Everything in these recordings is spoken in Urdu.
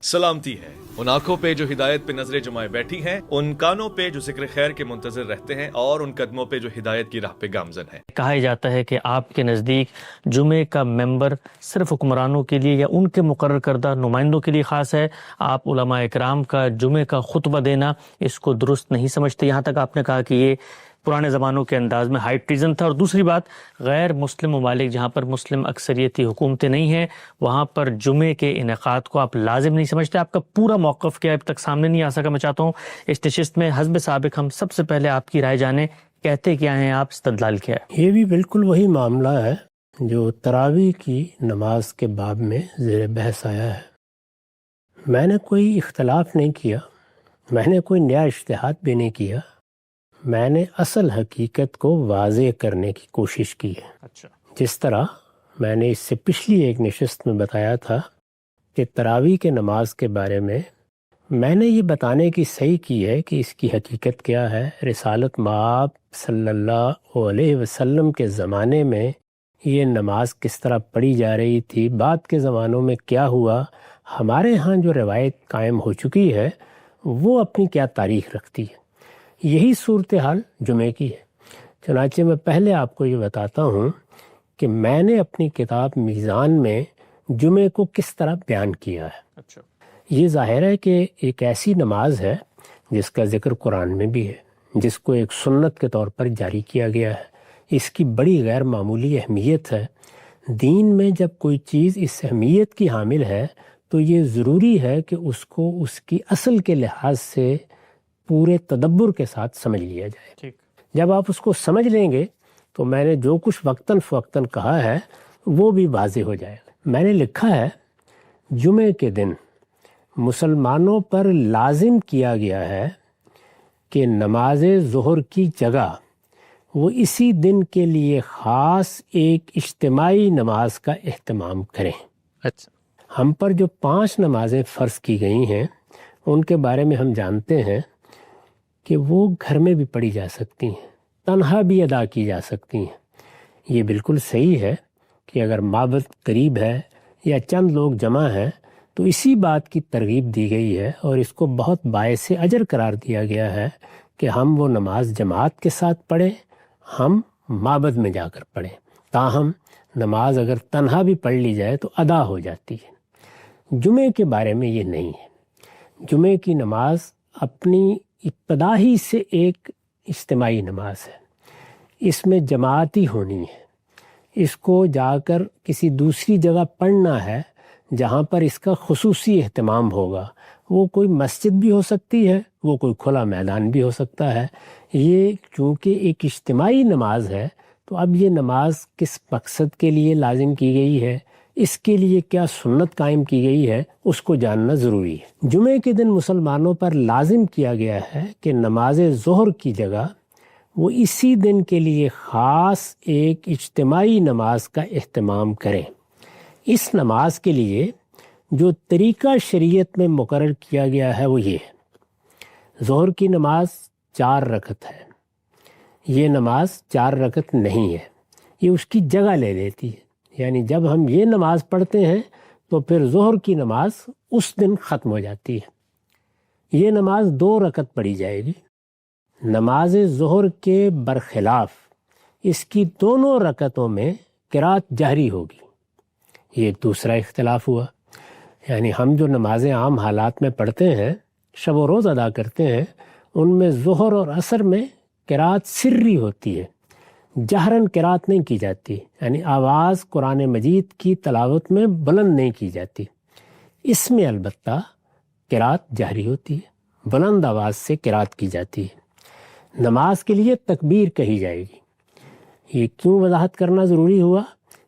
سلامتی ہے ان آنکھوں پہ جو ہدایت پہ نظریں جمائے بیٹھی ہیں، ان کانوں پہ جو ذکر خیر کے منتظر رہتے ہیں، اور ان قدموں پہ جو ہدایت کی راہ پہ گامزن ہیں۔ کہا جاتا ہے کہ آپ کے نزدیک جمعے کا ممبر صرف حکمرانوں کے لیے یا ان کے مقرر کردہ نمائندوں کے لیے خاص ہے۔ آپ علماء اکرام کا جمعے کا خطبہ دینا اس کو درست نہیں سمجھتے، یہاں تک آپ نے کہا کہ یہ پرانے زمانوں کے انداز میں ہائی ٹریزن تھا۔ اور دوسری بات، غیر مسلم ممالک جہاں پر مسلم اکثریتی حکومتیں نہیں ہیں، وہاں پر جمعے کے انعقاد کو آپ لازم نہیں سمجھتے۔ آپ کا پورا موقف کیا اب تک سامنے نہیں آ سکا۔ میں چاہتا ہوں اس نشست میں حسب سابق ہم سب سے پہلے آپ کی رائے جانیں، کہتے کیا ہیں آپ، استدلال کیا ہے؟ یہ بھی بالکل وہی معاملہ ہے جو تراویح کی نماز کے باب میں زیر بحث آیا ہے۔ میں نے کوئی اختلاف نہیں کیا، میں نے کوئی نیا اجتہاد بھی نہیں کیا، میں نے اصل حقیقت کو واضح کرنے کی کوشش کی ہے۔ اچھا، جس طرح میں نے اس سے پچھلی ایک نشست میں بتایا تھا کہ تراویح کے نماز کے بارے میں نے یہ بتانے کی صحیح کی ہے کہ اس کی حقیقت کیا ہے۔ رسالت مآب صلی اللہ علیہ وسلم کے زمانے میں یہ نماز کس طرح پڑھی جا رہی تھی، بعد کے زمانوں میں کیا ہوا، ہمارے ہاں جو روایت قائم ہو چکی ہے وہ اپنی کیا تاریخ رکھتی ہے۔ یہی صورتحال جمعے کی ہے۔ چنانچہ میں پہلے آپ کو یہ بتاتا ہوں کہ میں نے اپنی کتاب میزان میں جمعے کو کس طرح بیان کیا ہے۔ اچھا، یہ ظاہر ہے کہ ایک ایسی نماز ہے جس کا ذکر قرآن میں بھی ہے، جس کو ایک سنت کے طور پر جاری کیا گیا ہے۔ اس کی بڑی غیر معمولی اہمیت ہے۔ دین میں جب کوئی چیز اس اہمیت کی حامل ہے تو یہ ضروری ہے کہ اس کو اس کی اصل کے لحاظ سے پورے تدبر کے ساتھ سمجھ لیا جائے۔ ٹھیک، جب آپ اس کو سمجھ لیں گے تو میں نے جو کچھ وقتاً فوقتاً کہا ہے وہ بھی واضح ہو جائے گا۔ میں نے لکھا ہے جمعے کے دن مسلمانوں پر لازم کیا گیا ہے کہ نماز ظہر کی جگہ وہ اسی دن کے لیے خاص ایک اجتماعی نماز کا اہتمام کریں۔ اچھا، ہم پر جو 5 نمازیں فرض کی گئی ہیں ان کے بارے میں ہم جانتے ہیں کہ وہ گھر میں بھی پڑھی جا سکتی ہیں، تنہا بھی ادا کی جا سکتی ہیں۔ یہ بالکل صحیح ہے کہ اگر معبد قریب ہے یا چند لوگ جمع ہیں تو اسی بات کی ترغیب دی گئی ہے اور اس کو بہت باعث اجر قرار دیا گیا ہے کہ ہم وہ نماز جماعت کے ساتھ پڑھیں، ہم معبد میں جا کر پڑھیں۔ تاہم نماز اگر تنہا بھی پڑھ لی جائے تو ادا ہو جاتی ہے۔ جمعے کے بارے میں یہ نہیں ہے۔ جمعے کی نماز اپنی ابتدا ہی سے ایک اجتماعی نماز ہے، اس میں جماعتی ہونی ہے۔ اس کو جا کر کسی دوسری جگہ پڑھنا ہے جہاں پر اس کا خصوصی اہتمام ہوگا۔ وہ کوئی مسجد بھی ہو سکتی ہے، وہ کوئی کھلا میدان بھی ہو سکتا ہے۔ یہ چونکہ ایک اجتماعی نماز ہے تو اب یہ نماز کس مقصد کے لیے لازم کی گئی ہے، اس کے لیے کیا سنت قائم کی گئی ہے، اس کو جاننا ضروری ہے۔ جمعے کے دن مسلمانوں پر لازم کیا گیا ہے کہ نماز ظہر کی جگہ وہ اسی دن کے لیے خاص ایک اجتماعی نماز کا اہتمام کریں۔ اس نماز کے لیے جو طریقہ شریعت میں مقرر کیا گیا ہے وہ یہ ہے۔ ظہر کی نماز 4 رکعت ہے۔ یہ نماز 4 رکعت نہیں ہے، یہ اس کی جگہ لے لیتی ہے۔ یعنی جب ہم یہ نماز پڑھتے ہیں تو پھر ظہر کی نماز اس دن ختم ہو جاتی ہے۔ یہ نماز 2 رکعت پڑھی جائے گی۔ نماز ظہر کے برخلاف اس کی دونوں رکعتوں میں قرات جہری ہوگی۔ یہ ایک دوسرا اختلاف ہوا۔ یعنی ہم جو نمازیں عام حالات میں پڑھتے ہیں، شب و روز ادا کرتے ہیں، ان میں ظہر اور عصر میں قرات سری ہوتی ہے، جہراً قرات نہیں کی جاتی، یعنی آواز قرآن مجید کی تلاوت میں بلند نہیں کی جاتی۔ اس میں البتہ قرات جہری ہوتی ہے، بلند آواز سے قرات کی جاتی ہے۔ نماز کے لیے تکبیر کہی جائے گی۔ یہ کیوں وضاحت کرنا ضروری ہوا؟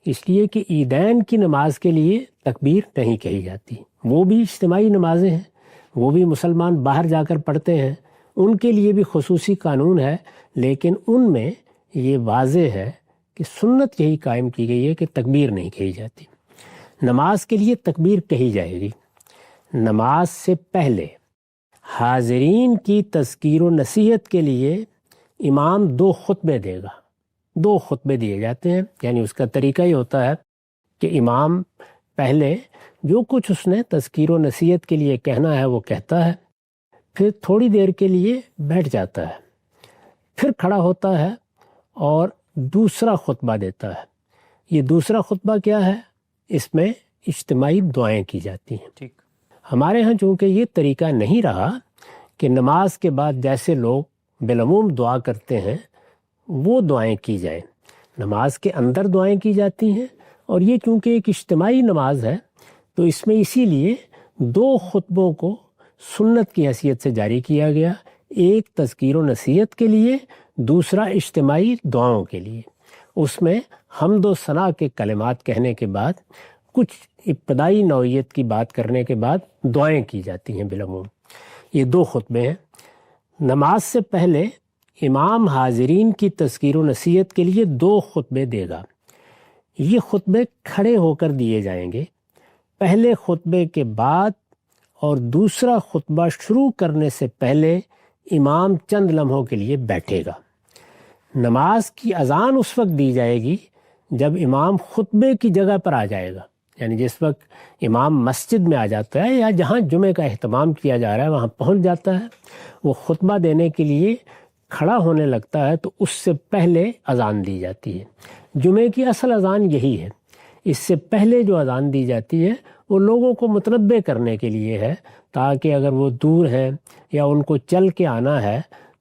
اس لیے کہ عیدین کی نماز کے لیے تکبیر نہیں کہی جاتی۔ وہ بھی اجتماعی نمازیں ہیں، وہ بھی مسلمان باہر جا کر پڑھتے ہیں، ان کے لیے بھی خصوصی قانون ہے، لیکن ان میں یہ واضح ہے کہ سنت یہی قائم کی گئی ہے کہ تکبیر نہیں کہی جاتی۔ نماز کے لیے تکبیر کہی جائے گی۔ نماز سے پہلے حاضرین کی تذکیر و نصیحت کے لیے امام 2 خطبے دے گا۔ 2 خطبے دیے جاتے ہیں، یعنی اس کا طریقہ یہ ہوتا ہے کہ امام پہلے جو کچھ اس نے تذکیر و نصیحت کے لیے کہنا ہے وہ کہتا ہے، پھر تھوڑی دیر کے لیے بیٹھ جاتا ہے، پھر کھڑا ہوتا ہے اور دوسرا خطبہ دیتا ہے۔ یہ دوسرا خطبہ کیا ہے؟ اس میں اجتماعی دعائیں کی جاتی ہیں۔ ٹھیک۔ ہمارے ہاں چونکہ یہ طریقہ نہیں رہا کہ نماز کے بعد جیسے لوگ بالعموم دعا کرتے ہیں وہ دعائیں کی جائیں، نماز کے اندر دعائیں کی جاتی ہیں، اور یہ چونکہ ایک اجتماعی نماز ہے تو اس میں اسی لیے 2 خطبوں کو سنت کی حیثیت سے جاری کیا گیا، ایک تذکیر و نصیحت کے لیے، دوسرا اجتماعی دعاؤں کے لیے۔ اس میں حمد و ثنا کے کلمات کہنے کے بعد کچھ ابتدائی نوعیت کی بات کرنے کے بعد دعائیں کی جاتی ہیں بالعموم۔ یہ 2 خطبے ہیں۔ نماز سے پہلے امام حاضرین کی تذکیر و نصیحت کے لیے 2 خطبے دے گا۔ یہ خطبے کھڑے ہو کر دیے جائیں گے۔ پہلے خطبے کے بعد اور دوسرا خطبہ شروع کرنے سے پہلے امام چند لمحوں کے لیے بیٹھے گا۔ نماز کی اذان اس وقت دی جائے گی جب امام خطبے کی جگہ پر آ جائے گا، یعنی جس وقت امام مسجد میں آ جاتا ہے یا جہاں جمعے کا اہتمام کیا جا رہا ہے وہاں پہنچ جاتا ہے، وہ خطبہ دینے کے لیے کھڑا ہونے لگتا ہے تو اس سے پہلے اذان دی جاتی ہے۔ جمعے کی اصل اذان یہی ہے۔ اس سے پہلے جو اذان دی جاتی ہے وہ لوگوں کو متنبہ کرنے کے لیے ہے، تاکہ اگر وہ دور ہیں یا ان کو چل کے آنا ہے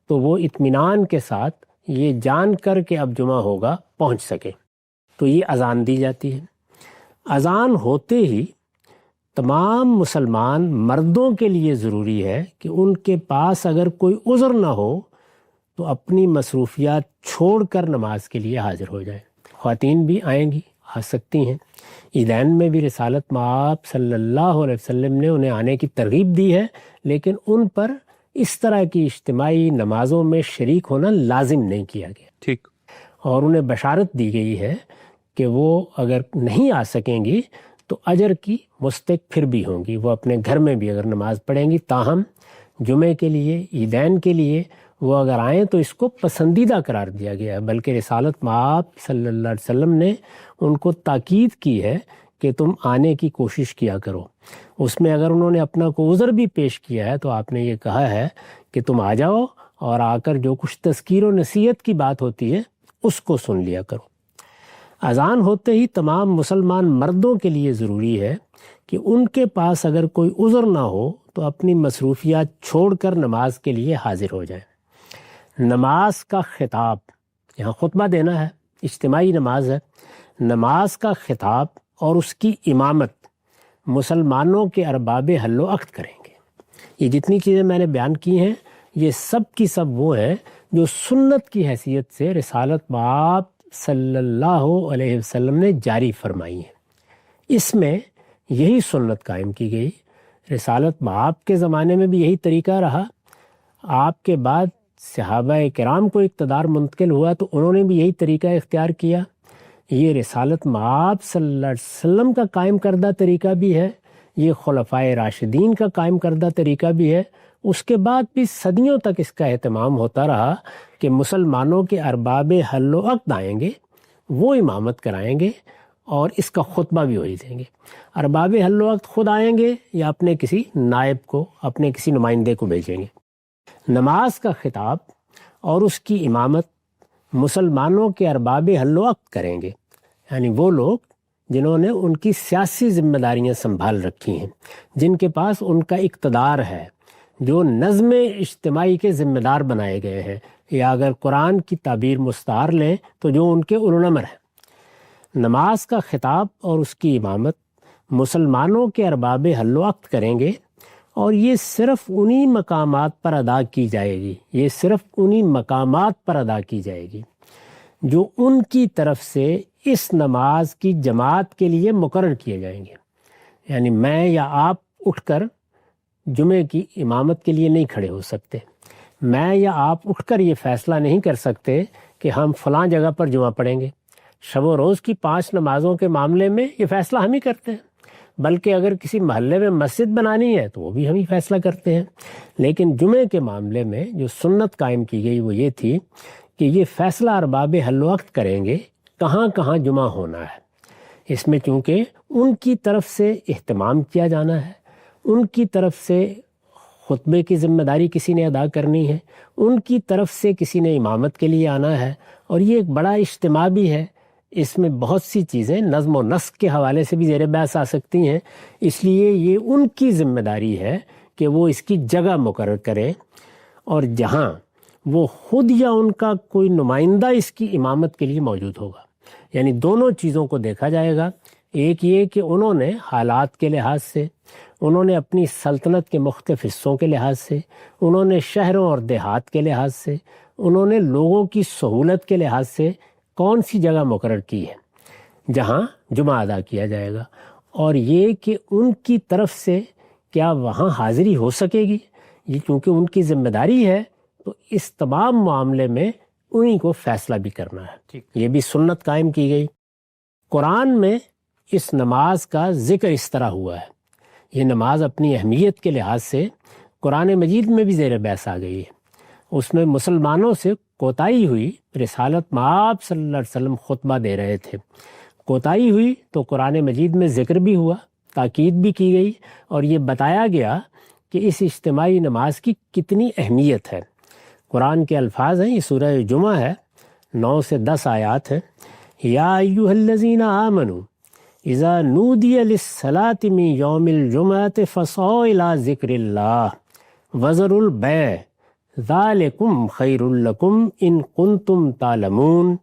تو وہ اطمینان کے ساتھ یہ جان کر کہ اب جمعہ ہوگا پہنچ سکے، تو یہ اذان دی جاتی ہے۔ اذان ہوتے ہی تمام مسلمان مردوں کے لیے ضروری ہے کہ ان کے پاس اگر کوئی عذر نہ ہو تو اپنی مصروفیات چھوڑ کر نماز کے لیے حاضر ہو جائیں۔ خواتین بھی آئیں گی، آ سکتی ہیں۔ عیدین میں بھی رسالت مآب صلی اللہ علیہ وسلم نے انہیں آنے کی ترغیب دی ہے، لیکن ان پر اس طرح کی اجتماعی نمازوں میں شریک ہونا لازم نہیں کیا گیا۔ ٹھیک۔ اور انہیں بشارت دی گئی ہے کہ وہ اگر نہیں آ سکیں گی تو اجر کی مستحق پھر بھی ہوں گی، وہ اپنے گھر میں بھی اگر نماز پڑھیں گی۔ تاہم جمعے کے لیے، عیدین کے لیے وہ اگر آئیں تو اس کو پسندیدہ قرار دیا گیا ہے، بلکہ رسالت مآب صلی اللہ علیہ وسلم نے ان کو تاکید کی ہے کہ تم آنے کی کوشش کیا کرو۔ اس میں اگر انہوں نے اپنا کو عذر بھی پیش کیا ہے تو آپ نے یہ کہا ہے کہ تم آ جاؤ اور آ کر جو کچھ تذکیر و نصیحت کی بات ہوتی ہے اس کو سن لیا کرو۔ اذان ہوتے ہی تمام مسلمان مردوں کے لیے ضروری ہے کہ ان کے پاس اگر کوئی عذر نہ ہو تو اپنی مصروفیات چھوڑ کر نماز کے لیے حاضر ہو جائیں۔ نماز کا خطاب، یہاں خطبہ دینا ہے، اجتماعی نماز ہے، نماز کا خطاب اور اس کی امامت مسلمانوں کے ارباب حل و عقد کریں گے۔ یہ جتنی چیزیں میں نے بیان کی ہیں یہ سب کی سب وہ ہیں جو سنت کی حیثیت سے رسالت مآب صلی اللہ علیہ وسلم نے جاری فرمائی ہیں۔ اس میں یہی سنت قائم کی گئی۔ رسالت مآب کے زمانے میں بھی یہی طریقہ رہا، آپ کے بعد صحابہ کرام کو اقتدار منتقل ہوا تو انہوں نے بھی یہی طریقہ اختیار کیا۔ یہ رسالت مآب صلی اللہ علیہ وسلم کا قائم کردہ طریقہ بھی ہے، یہ خلفائے راشدین کا قائم کردہ طریقہ بھی ہے۔ اس کے بعد بھی صدیوں تک اس کا اہتمام ہوتا رہا کہ مسلمانوں کے ارباب حل و عقد آئیں گے، وہ امامت کرائیں گے اور اس کا خطبہ بھی وہی دیں گے۔ ارباب حل و عقد خود آئیں گے یا اپنے کسی نائب کو، اپنے کسی نمائندے کو بھیجیں گے۔ نماز کا خطاب اور اس کی امامت مسلمانوں کے ارباب حل و عقد کریں گے، یعنی وہ لوگ جنہوں نے ان کی سیاسی ذمہ داریاں سنبھال رکھی ہیں، جن کے پاس ان کا اقتدار ہے، جو نظم اجتماعی کے ذمہ دار بنائے گئے ہیں، یا اگر قرآن کی تعبیر مستعار لیں تو جو ان کے اولوالامر ہیں۔ نماز کا خطاب اور اس کی امامت مسلمانوں کے ارباب حل و عقد کریں گے، اور یہ صرف انہی مقامات پر ادا کی جائے گی، یہ صرف انہی مقامات پر ادا کی جائے گی جو ان کی طرف سے اس نماز کی جماعت کے لیے مقرر کیے جائیں گے۔ یعنی میں یا آپ اٹھ کر جمعے کی امامت کے لیے نہیں کھڑے ہو سکتے، میں یا آپ اٹھ کر یہ فیصلہ نہیں کر سکتے کہ ہم فلاں جگہ پر جمعہ پڑھیں گے۔ شب و روز کی 5 نمازوں کے معاملے میں یہ فیصلہ ہم ہی کرتے ہیں، بلکہ اگر کسی محلے میں مسجد بنانی ہے تو وہ بھی ہم ہی فیصلہ کرتے ہیں۔ لیکن جمعے کے معاملے میں جو سنت قائم کی گئی وہ یہ تھی کہ یہ فیصلہ ارباب حل و عقد کریں گے کہاں کہاں جمعہ ہونا ہے۔ اس میں چونکہ ان کی طرف سے اہتمام کیا جانا ہے، ان کی طرف سے خطبے کی ذمہ داری کسی نے ادا کرنی ہے، ان کی طرف سے کسی نے امامت کے لیے آنا ہے، اور یہ ایک بڑا اجتماع بھی ہے۔ اس میں بہت سی چیزیں نظم و نسق کے حوالے سے بھی زیر بحث آ سکتی ہیں، اس لیے یہ ان کی ذمہ داری ہے کہ وہ اس کی جگہ مقرر کریں، اور جہاں وہ خود یا ان کا کوئی نمائندہ اس کی امامت کے لیے موجود ہوگا، یعنی دونوں چیزوں کو دیکھا جائے گا۔ ایک یہ کہ انہوں نے حالات کے لحاظ سے، انہوں نے اپنی سلطنت کے مختلف حصوں کے لحاظ سے، انہوں نے شہروں اور دیہات کے لحاظ سے، انہوں نے لوگوں کی سہولت کے لحاظ سے کون سی جگہ مقرر کی ہے جہاں جمعہ ادا کیا جائے گا، اور یہ کہ ان کی طرف سے کیا وہاں حاضری ہو سکے گی، یہ چونکہ ان کی ذمہ داری ہے تو اس تمام معاملے میں انہی کو فیصلہ بھی کرنا ہے۔ یہ بھی سنت قائم کی گئی۔ قرآن میں اس نماز کا ذکر اس طرح ہوا ہے، یہ نماز اپنی اہمیت کے لحاظ سے قرآن مجید میں بھی زیر بحث آ گئی ہے۔ اس میں مسلمانوں سے کوتاہی ہوئی، رسالت مآب صلی اللہ علیہ وسلم خطبہ دے رہے تھے، کوتاہی ہوئی تو قرآن مجید میں ذکر بھی ہوا، تاکید بھی کی گئی، اور یہ بتایا گیا کہ اس اجتماعی نماز کی کتنی اہمیت ہے۔ قرآن کے الفاظ ہیں، یہ سورہ جمعہ ہے، 9 سے 10 آیات ہیں۔ یا ایھا الذین آمنوا اذا نودی للصلاۃ من یوم الجمعۃ فاسعوا الی ذکر اللہ وذروا البیع ذالکم خیر لکم ان کنتم تعلمون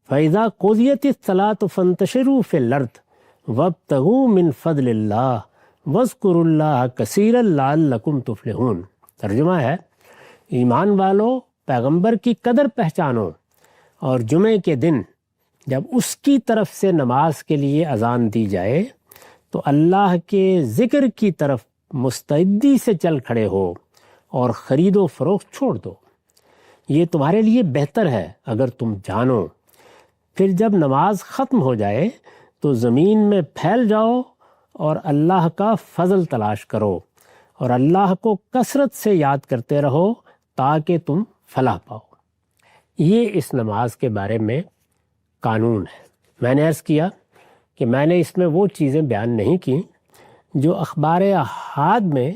فاذا قضیت الصلاۃ فانتشروا فی الارض وابتغوا من فضل اللہ واذکروا اللہ کثیرا لعلکم تفلحون۔ ترجمہ ہے، ایمان والو پیغمبر کی قدر پہچانو، اور جمعے کے دن جب اس کی طرف سے نماز کے لیے اذان دی جائے تو اللہ کے ذکر کی طرف مستعدی سے چل کھڑے ہو اور خرید و فروخت چھوڑ دو، یہ تمہارے لیے بہتر ہے اگر تم جانو۔ پھر جب نماز ختم ہو جائے تو زمین میں پھیل جاؤ اور اللہ کا فضل تلاش کرو، اور اللہ کو کثرت سے یاد کرتے رہو تاکہ تم فلاح پاؤ۔ یہ اس نماز کے بارے میں قانون ہے۔ میں نے عرض کیا کہ میں نے اس میں وہ چیزیں بیان نہیں کی جو اخبار احاد میں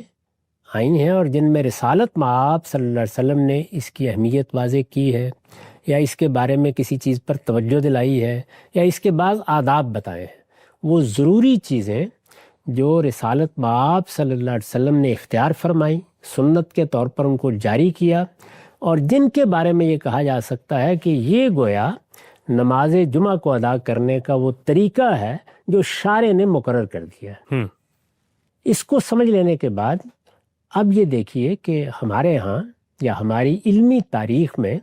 آئی ہیں اور جن میں رسالت مآب صلی اللہ علیہ وسلم نے اس کی اہمیت واضح کی ہے، یا اس کے بارے میں کسی چیز پر توجہ دلائی ہے، یا اس کے بعض آداب بتائے ہیں۔ وہ ضروری چیزیں جو رسالت مآب صلی اللہ علیہ وسلم نے اختیار فرمائی، سنت کے طور پر ان کو جاری کیا، اور جن کے بارے میں یہ کہا جا سکتا ہے کہ یہ گویا نماز جمعہ کو ادا کرنے کا وہ طریقہ ہے جو شارع نے مقرر کر دیا ہے۔ اس کو سمجھ لینے کے بعد اب یہ دیکھیے کہ ہمارے ہاں یا ہماری علمی تاریخ میں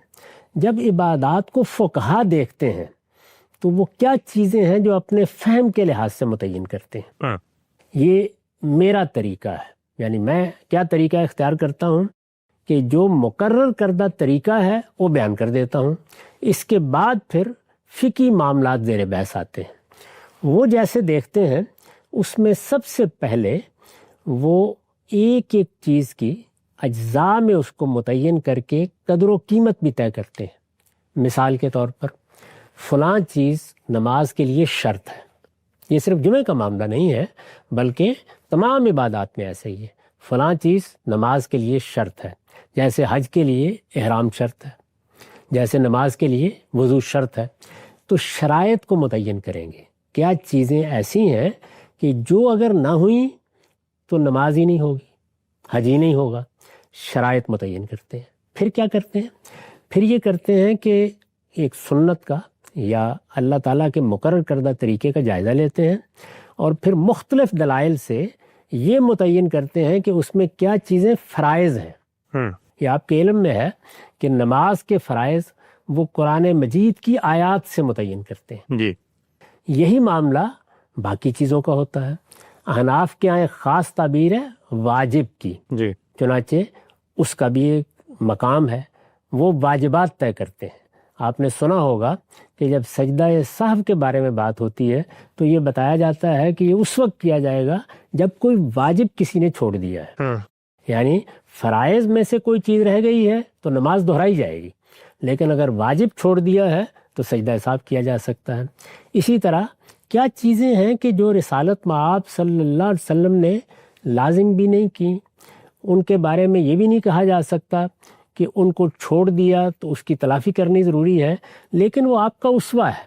جب عبادات کو فقہا دیکھتے ہیں تو وہ کیا چیزیں ہیں جو اپنے فہم کے لحاظ سے متعین کرتے ہیں۔ یہ میرا طریقہ ہے، یعنی میں کیا طریقہ اختیار کرتا ہوں کہ جو مقرر کردہ طریقہ ہے وہ بیان کر دیتا ہوں، اس کے بعد پھر فقہی معاملات زیر بحث آتے ہیں۔ وہ جیسے دیکھتے ہیں اس میں سب سے پہلے وہ ایک ایک چیز کی اجزاء میں اس کو متعین کر کے قدر و قیمت بھی طے کرتے ہیں۔ مثال کے طور پر فلاں چیز نماز کے لیے شرط ہے، یہ صرف جمعہ کا معاملہ نہیں ہے بلکہ تمام عبادات میں ایسے ہی ہے، فلاں چیز نماز کے لیے شرط ہے، جیسے حج کے لیے احرام شرط ہے، جیسے نماز کے لیے وضو شرط ہے۔ تو شرائط کو متعین کریں گے، کیا چیزیں ایسی ہیں کہ جو اگر نہ ہوئیں تو نماز ہی نہیں ہوگی، حج ہی نہیں ہوگا۔ شرائط متعین کرتے ہیں۔ پھر کیا کرتے ہیں؟ پھر یہ کرتے ہیں کہ ایک سنت کا یا اللہ تعالیٰ کے مقرر کردہ طریقے کا جائزہ لیتے ہیں، اور پھر مختلف دلائل سے یہ متعین کرتے ہیں کہ اس میں کیا چیزیں فرائض ہیں۔ یہ آپ کے علم میں ہے کہ نماز کے فرائض وہ قرآن مجید کی آیات سے متعین کرتے ہیں۔ جی، یہی معاملہ باقی چیزوں کا ہوتا ہے۔ احناف کے یہاں ایک خاص تعبیر ہے واجب کی، جی، چنانچہ اس کا بھی ایک مقام ہے، وہ واجبات طے کرتے ہیں۔ آپ نے سنا ہوگا کہ جب سجدہ سہو کے بارے میں بات ہوتی ہے تو یہ بتایا جاتا ہے کہ یہ اس وقت کیا جائے گا جب کوئی واجب کسی نے چھوڑ دیا ہے، یعنی فرائض میں سے کوئی چیز رہ گئی ہے تو نماز دہرائی جائے گی، لیکن اگر واجب چھوڑ دیا ہے تو سجدہ سہو کیا جا سکتا ہے۔ اسی طرح کیا چیزیں ہیں کہ جو رسالت مآب صلی اللہ علیہ وسلم نے لازم بھی نہیں کی. ان کے بارے میں یہ بھی نہیں کہا جا سکتا کہ ان کو چھوڑ دیا تو اس کی تلافی کرنی ضروری ہے، لیکن وہ آپ کا اسوہ ہے،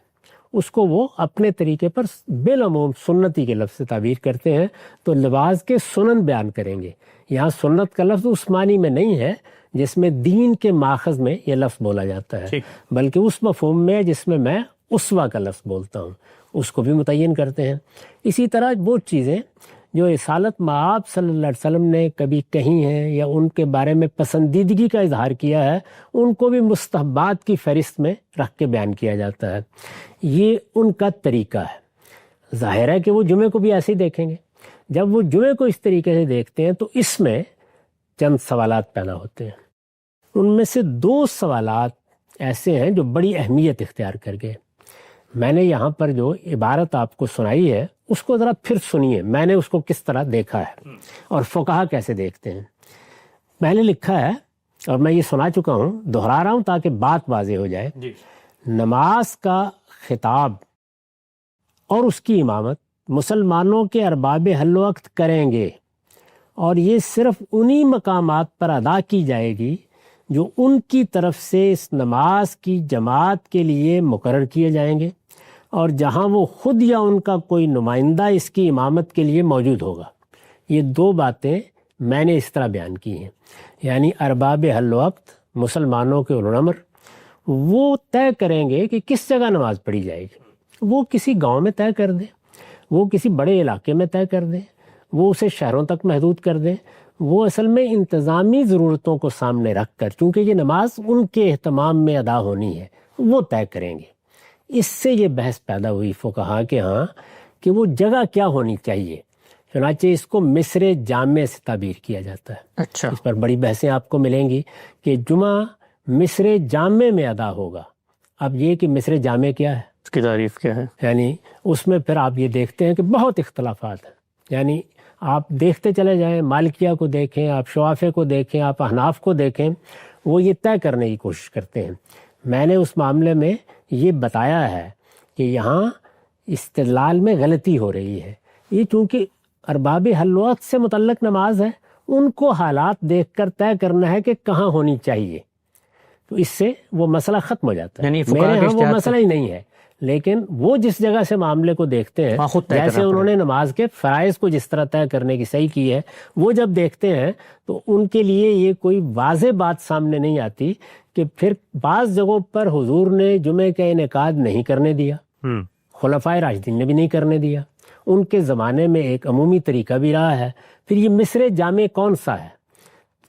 اس کو وہ اپنے طریقے پر بالعموم سنتی کے لفظ سے تعبیر کرتے ہیں. تو لباس کے سنن بیان کریں گے. یہاں سنت کا لفظ اس معنی میں نہیں ہے جس میں دین کے ماخذ میں یہ لفظ بولا جاتا ہے، بلکہ اس مفہوم میں جس میں میں اسوہ کا لفظ بولتا ہوں، اس کو بھی متعین کرتے ہیں. اسی طرح وہ چیزیں جو رسالت مآب صلی اللہ علیہ وسلم نے کبھی کہی ہیں یا ان کے بارے میں پسندیدگی کا اظہار کیا ہے، ان کو بھی مستحبات کی فہرست میں رکھ کے بیان کیا جاتا ہے. یہ ان کا طریقہ ہے. ظاہر ہے کہ وہ جمعے کو بھی ایسے ہی دیکھیں گے. جب وہ جمعے کو اس طریقے سے دیکھتے ہیں تو اس میں چند سوالات پیدا ہوتے ہیں. ان میں سے 2 سوالات ایسے ہیں جو بڑی اہمیت اختیار کر گئے. میں نے یہاں پر جو عبارت آپ کو سنائی ہے اس کو ذرا پھر سنیے، میں نے اس کو کس طرح دیکھا ہے اور فقہا کیسے دیکھتے ہیں. میں نے لکھا ہے اور میں یہ سنا چکا ہوں، دہرا رہا ہوں تاکہ بات واضح ہو جائے. نماز کا خطاب اور اس کی امامت مسلمانوں کے ارباب حل وقت کریں گے، اور یہ صرف انہی مقامات پر ادا کی جائے گی جو ان کی طرف سے اس نماز کی جماعت کے لیے مقرر کیے جائیں گے، اور جہاں وہ خود یا ان کا کوئی نمائندہ اس کی امامت کے لیے موجود ہوگا. یہ 2 باتیں میں نے اس طرح بیان کی ہیں. یعنی ارباب حل وقت مسلمانوں کے اولوالامر وہ طے کریں گے کہ کس جگہ نماز پڑھی جائے گی. وہ کسی گاؤں میں طے کر دیں، وہ کسی بڑے علاقے میں طے کر دیں، وہ اسے شہروں تک محدود کر دیں. وہ اصل میں انتظامی ضرورتوں کو سامنے رکھ کر، چونکہ یہ نماز ان کے اہتمام میں ادا ہونی ہے، وہ طے کریں گے. اس سے یہ بحث پیدا ہوئی فقہا کے ہاں کہ وہ جگہ کیا ہونی چاہیے. چنانچہ اس کو مصر جامع سے تعبیر کیا جاتا ہے. اچھا، اس پر بڑی بحثیں آپ کو ملیں گی کہ جمعہ مصر جامع میں ادا ہوگا. اب یہ کہ مصر جامع کیا ہے، اس کی تعریف کیا ہے، یعنی اس میں پھر آپ یہ دیکھتے ہیں کہ بہت اختلافات ہیں. یعنی آپ دیکھتے چلے جائیں، مالکیہ کو دیکھیں، آپ شوافے کو دیکھیں، آپ احناف کو دیکھیں، وہ یہ طے کرنے کی کوشش کرتے ہیں. میں نے اس معاملے میں یہ بتایا ہے کہ یہاں استدلال میں غلطی ہو رہی ہے. یہ چونکہ ارباب حل وقت سے متعلق نماز ہے، ان کو حالات دیکھ کر طے کرنا ہے کہ کہاں ہونی چاہیے، تو اس سے وہ مسئلہ ختم ہو جاتا ہے. یعنی فقہا میرے کے ہاں وہ اجتہاد مسئلہ ہی نہیں ہے، لیکن وہ جس جگہ سے معاملے کو دیکھتے ہیں، خود طے جیسے کرنا انہوں نے نماز کے فرائض کو جس طرح طے کرنے کی صحیح کی ہے، وہ جب دیکھتے ہیں تو ان کے لیے یہ کوئی واضح بات سامنے نہیں آتی کہ پھر بعض جگہوں پر حضور نے جمعے کا انعقاد نہیں کرنے دیا، خلفائے راشدین نے بھی نہیں کرنے دیا، ان کے زمانے میں ایک عمومی طریقہ بھی رہا ہے. پھر یہ مصر جامع کون سا ہے؟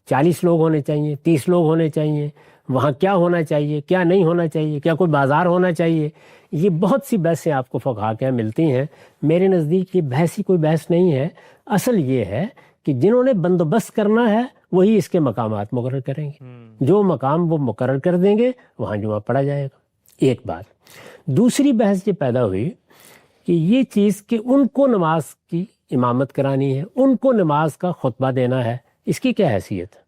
40 لوگ ہونے چاہیے، 30 لوگ ہونے چاہیے، وہاں کیا ہونا چاہیے، کیا نہیں ہونا چاہیے، کیا کوئی بازار ہونا چاہیے. یہ بہت سی بحثیں آپ کو فقہا کے یہاں ملتی ہیں. میرے نزدیک یہ بحث ہی کوئی بحث نہیں ہے. اصل یہ ہے کہ جنہوں نے بندوبست کرنا ہے وہی اس کے مقامات مقرر کریں گے. جو مقام وہ مقرر کر دیں گے وہاں جمعہ پڑھا جائے گا. ایک بات. دوسری بحث یہ پیدا ہوئی کہ یہ چیز کہ ان کو نماز کی امامت کرانی ہے، ان کو نماز کا خطبہ دینا ہے، اس کی کیا حیثیت ہے؟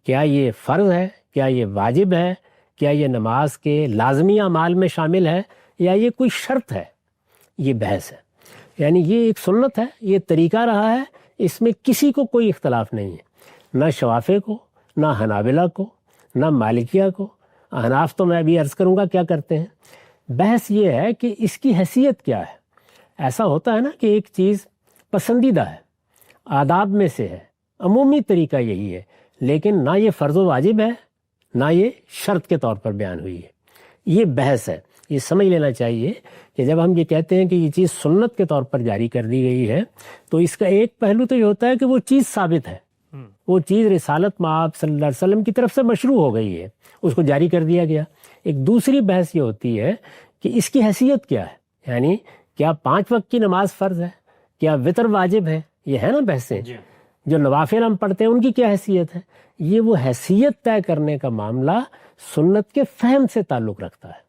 کیا یہ فرض ہے؟ کیا یہ واجب ہے؟ کیا یہ نماز کے لازمی اعمال میں شامل ہے یا یہ کوئی شرط ہے؟ یہ بحث ہے. یعنی یہ ایک سنت ہے، یہ طریقہ رہا ہے، اس میں کسی کو کوئی اختلاف نہیں ہے، نہ شوافے کو، نہ حنابلہ کو، نہ مالکیہ کو. احناف تو میں ابھی عرض کروں گا کیا کرتے ہیں. بحث یہ ہے کہ اس کی حیثیت کیا ہے. ایسا ہوتا ہے نا کہ ایک چیز پسندیدہ ہے، آداب میں سے ہے، عمومی طریقہ یہی ہے، لیکن نہ یہ فرض و واجب ہے نہ یہ شرط کے طور پر بیان ہوئی ہے. یہ بحث ہے. یہ سمجھ لینا چاہیے کہ جب ہم یہ کہتے ہیں کہ یہ چیز سنت کے طور پر جاری کر دی گئی ہے تو اس کا ایک پہلو تو یہ ہوتا ہے کہ وہ چیز ثابت ہے، وہ چیز رسالت مآب صلی اللہ علیہ وسلم کی طرف سے مشروع ہو گئی ہے، اس کو جاری کر دیا گیا. ایک دوسری بحث یہ ہوتی ہے کہ اس کی حیثیت کیا ہے. یعنی کیا 5 وقت کی نماز فرض ہے، کیا وتر واجب ہے. یہ ہے نا بحثیں. جو نوافل ہم پڑھتے ہیں ان کی کیا حیثیت ہے. یہ وہ حیثیت طے کرنے کا معاملہ سنت کے فہم سے تعلق رکھتا ہے.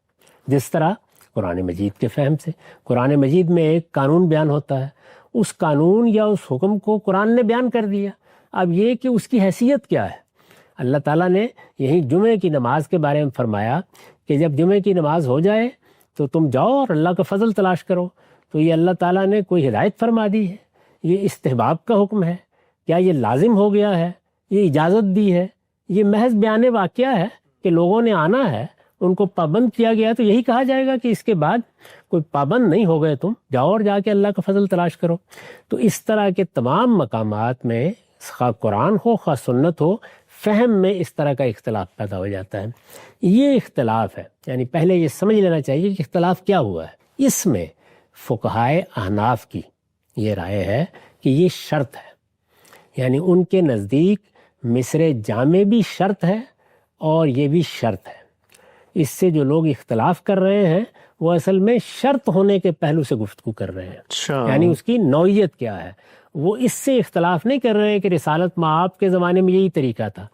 جس طرح قرآن مجید کے فہم سے، قرآن مجید میں ایک قانون بیان ہوتا ہے، اس قانون یا اس حکم کو قرآن نے بیان کر دیا. اب یہ کہ اس کی حیثیت کیا ہے. اللہ تعالیٰ نے یہی جمعے کی نماز کے بارے میں فرمایا کہ جب جمعے کی نماز ہو جائے تو تم جاؤ اور اللہ کا فضل تلاش کرو. تو یہ اللہ تعالیٰ نے کوئی ہدایت فرما دی ہے؟ یہ استحباب کا حکم ہے؟ کیا یہ لازم ہو گیا ہے؟ یہ اجازت دی ہے؟ یہ محض بیان واقعہ ہے کہ لوگوں نے آنا ہے، ان کو پابند کیا گیا، تو یہی کہا جائے گا کہ اس کے بعد کوئی پابند نہیں ہو گئے، تم جاؤ اور جا کے اللہ کا فضل تلاش کرو۔ تو اس طرح کے تمام مقامات میں خواہ قرآن ہو خواہ سنت ہو، فہم میں اس طرح کا اختلاف پیدا ہو جاتا ہے۔ یہ اختلاف ہے، یعنی پہلے یہ سمجھ لینا چاہیے کہ اختلاف کیا ہوا ہے۔ اس میں فقہائے احناف کی یہ رائے ہے کہ یہ شرط ہے، یعنی ان کے نزدیک مصر جامع بھی شرط ہے اور یہ بھی شرط ہے۔ اس سے جو لوگ اختلاف کر رہے ہیں وہ اصل میں شرط ہونے کے پہلو سے گفتگو کر رہے ہیں، یعنی اس کی نوعیت کیا ہے۔ وہ اس سے اختلاف نہیں کر رہے کہ رسالت مآب کے زمانے میں یہی طریقہ تھا،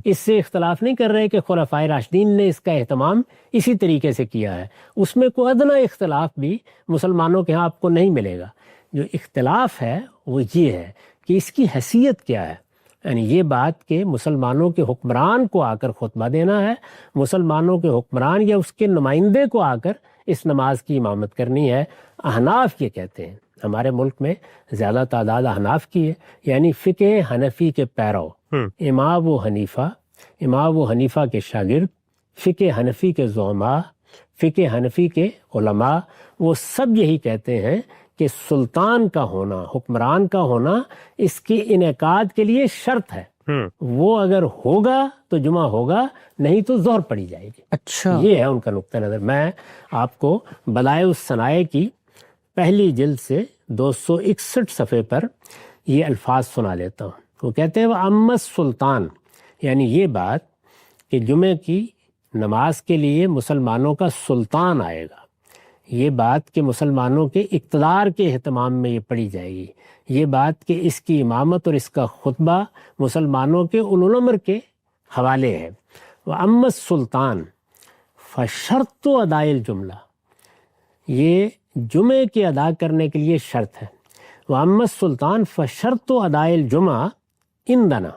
اس سے اختلاف نہیں کر رہے کہ خلفائے راشدین نے اس کا اہتمام اسی طریقے سے کیا ہے۔ اس میں کوئی ادنی اختلاف بھی مسلمانوں کے ہاں آپ کو نہیں ملے گا۔ جو اختلاف ہے وہ یہ ہے کہ اس کی حیثیت کیا ہے، یعنی یہ بات کہ مسلمانوں کے حکمران کو آ کر خطبہ دینا ہے، مسلمانوں کے حکمران یا اس کے نمائندے کو آ کر اس نماز کی امامت کرنی ہے۔ احناف یہ کہتے ہیں، ہمارے ملک میں زیادہ تعداد احناف کی ہے، یعنی فقہ حنفی کے پیرو، امام و حنیفہ کے شاگرد، فقہ حنفی کے زعماء، فقہ حنفی کے علماء، وہ سب یہی کہتے ہیں کہ سلطان کا ہونا، حکمران کا ہونا اس کے انعقاد کے لیے شرط ہے۔ وہ اگر ہوگا تو جمعہ ہوگا، نہیں تو ظہر پڑی جائے گی۔ اچھا، یہ ہے ان کا نقطہ نظر۔ میں آپ کو بدائع الصنائع کی پہلی جلد سے 261 صفحے پر یہ الفاظ سنا لیتا ہوں۔ وہ کہتے ہیں وَأَمَّا السُّلطان، یعنی یہ بات کہ جمعے کی نماز کے لیے مسلمانوں کا سلطان آئے گا، یہ بات کہ مسلمانوں کے اقتدار کے اہتمام میں یہ پڑھی جائے گی، یہ بات کہ اس کی امامت اور اس کا خطبہ مسلمانوں کے اولو الامر کے حوالے ہے۔ وَأَمَّا السُّلطان فَشَرْطُ أَدَاءِ الْجُمْلَہ، یہ جمعے کے ادا کرنے کے لیے شرط ہے۔ وَأَمَّا السُّلطان فَشَرْطُ أَدَاءِ الْجُمْعَہ عندنا،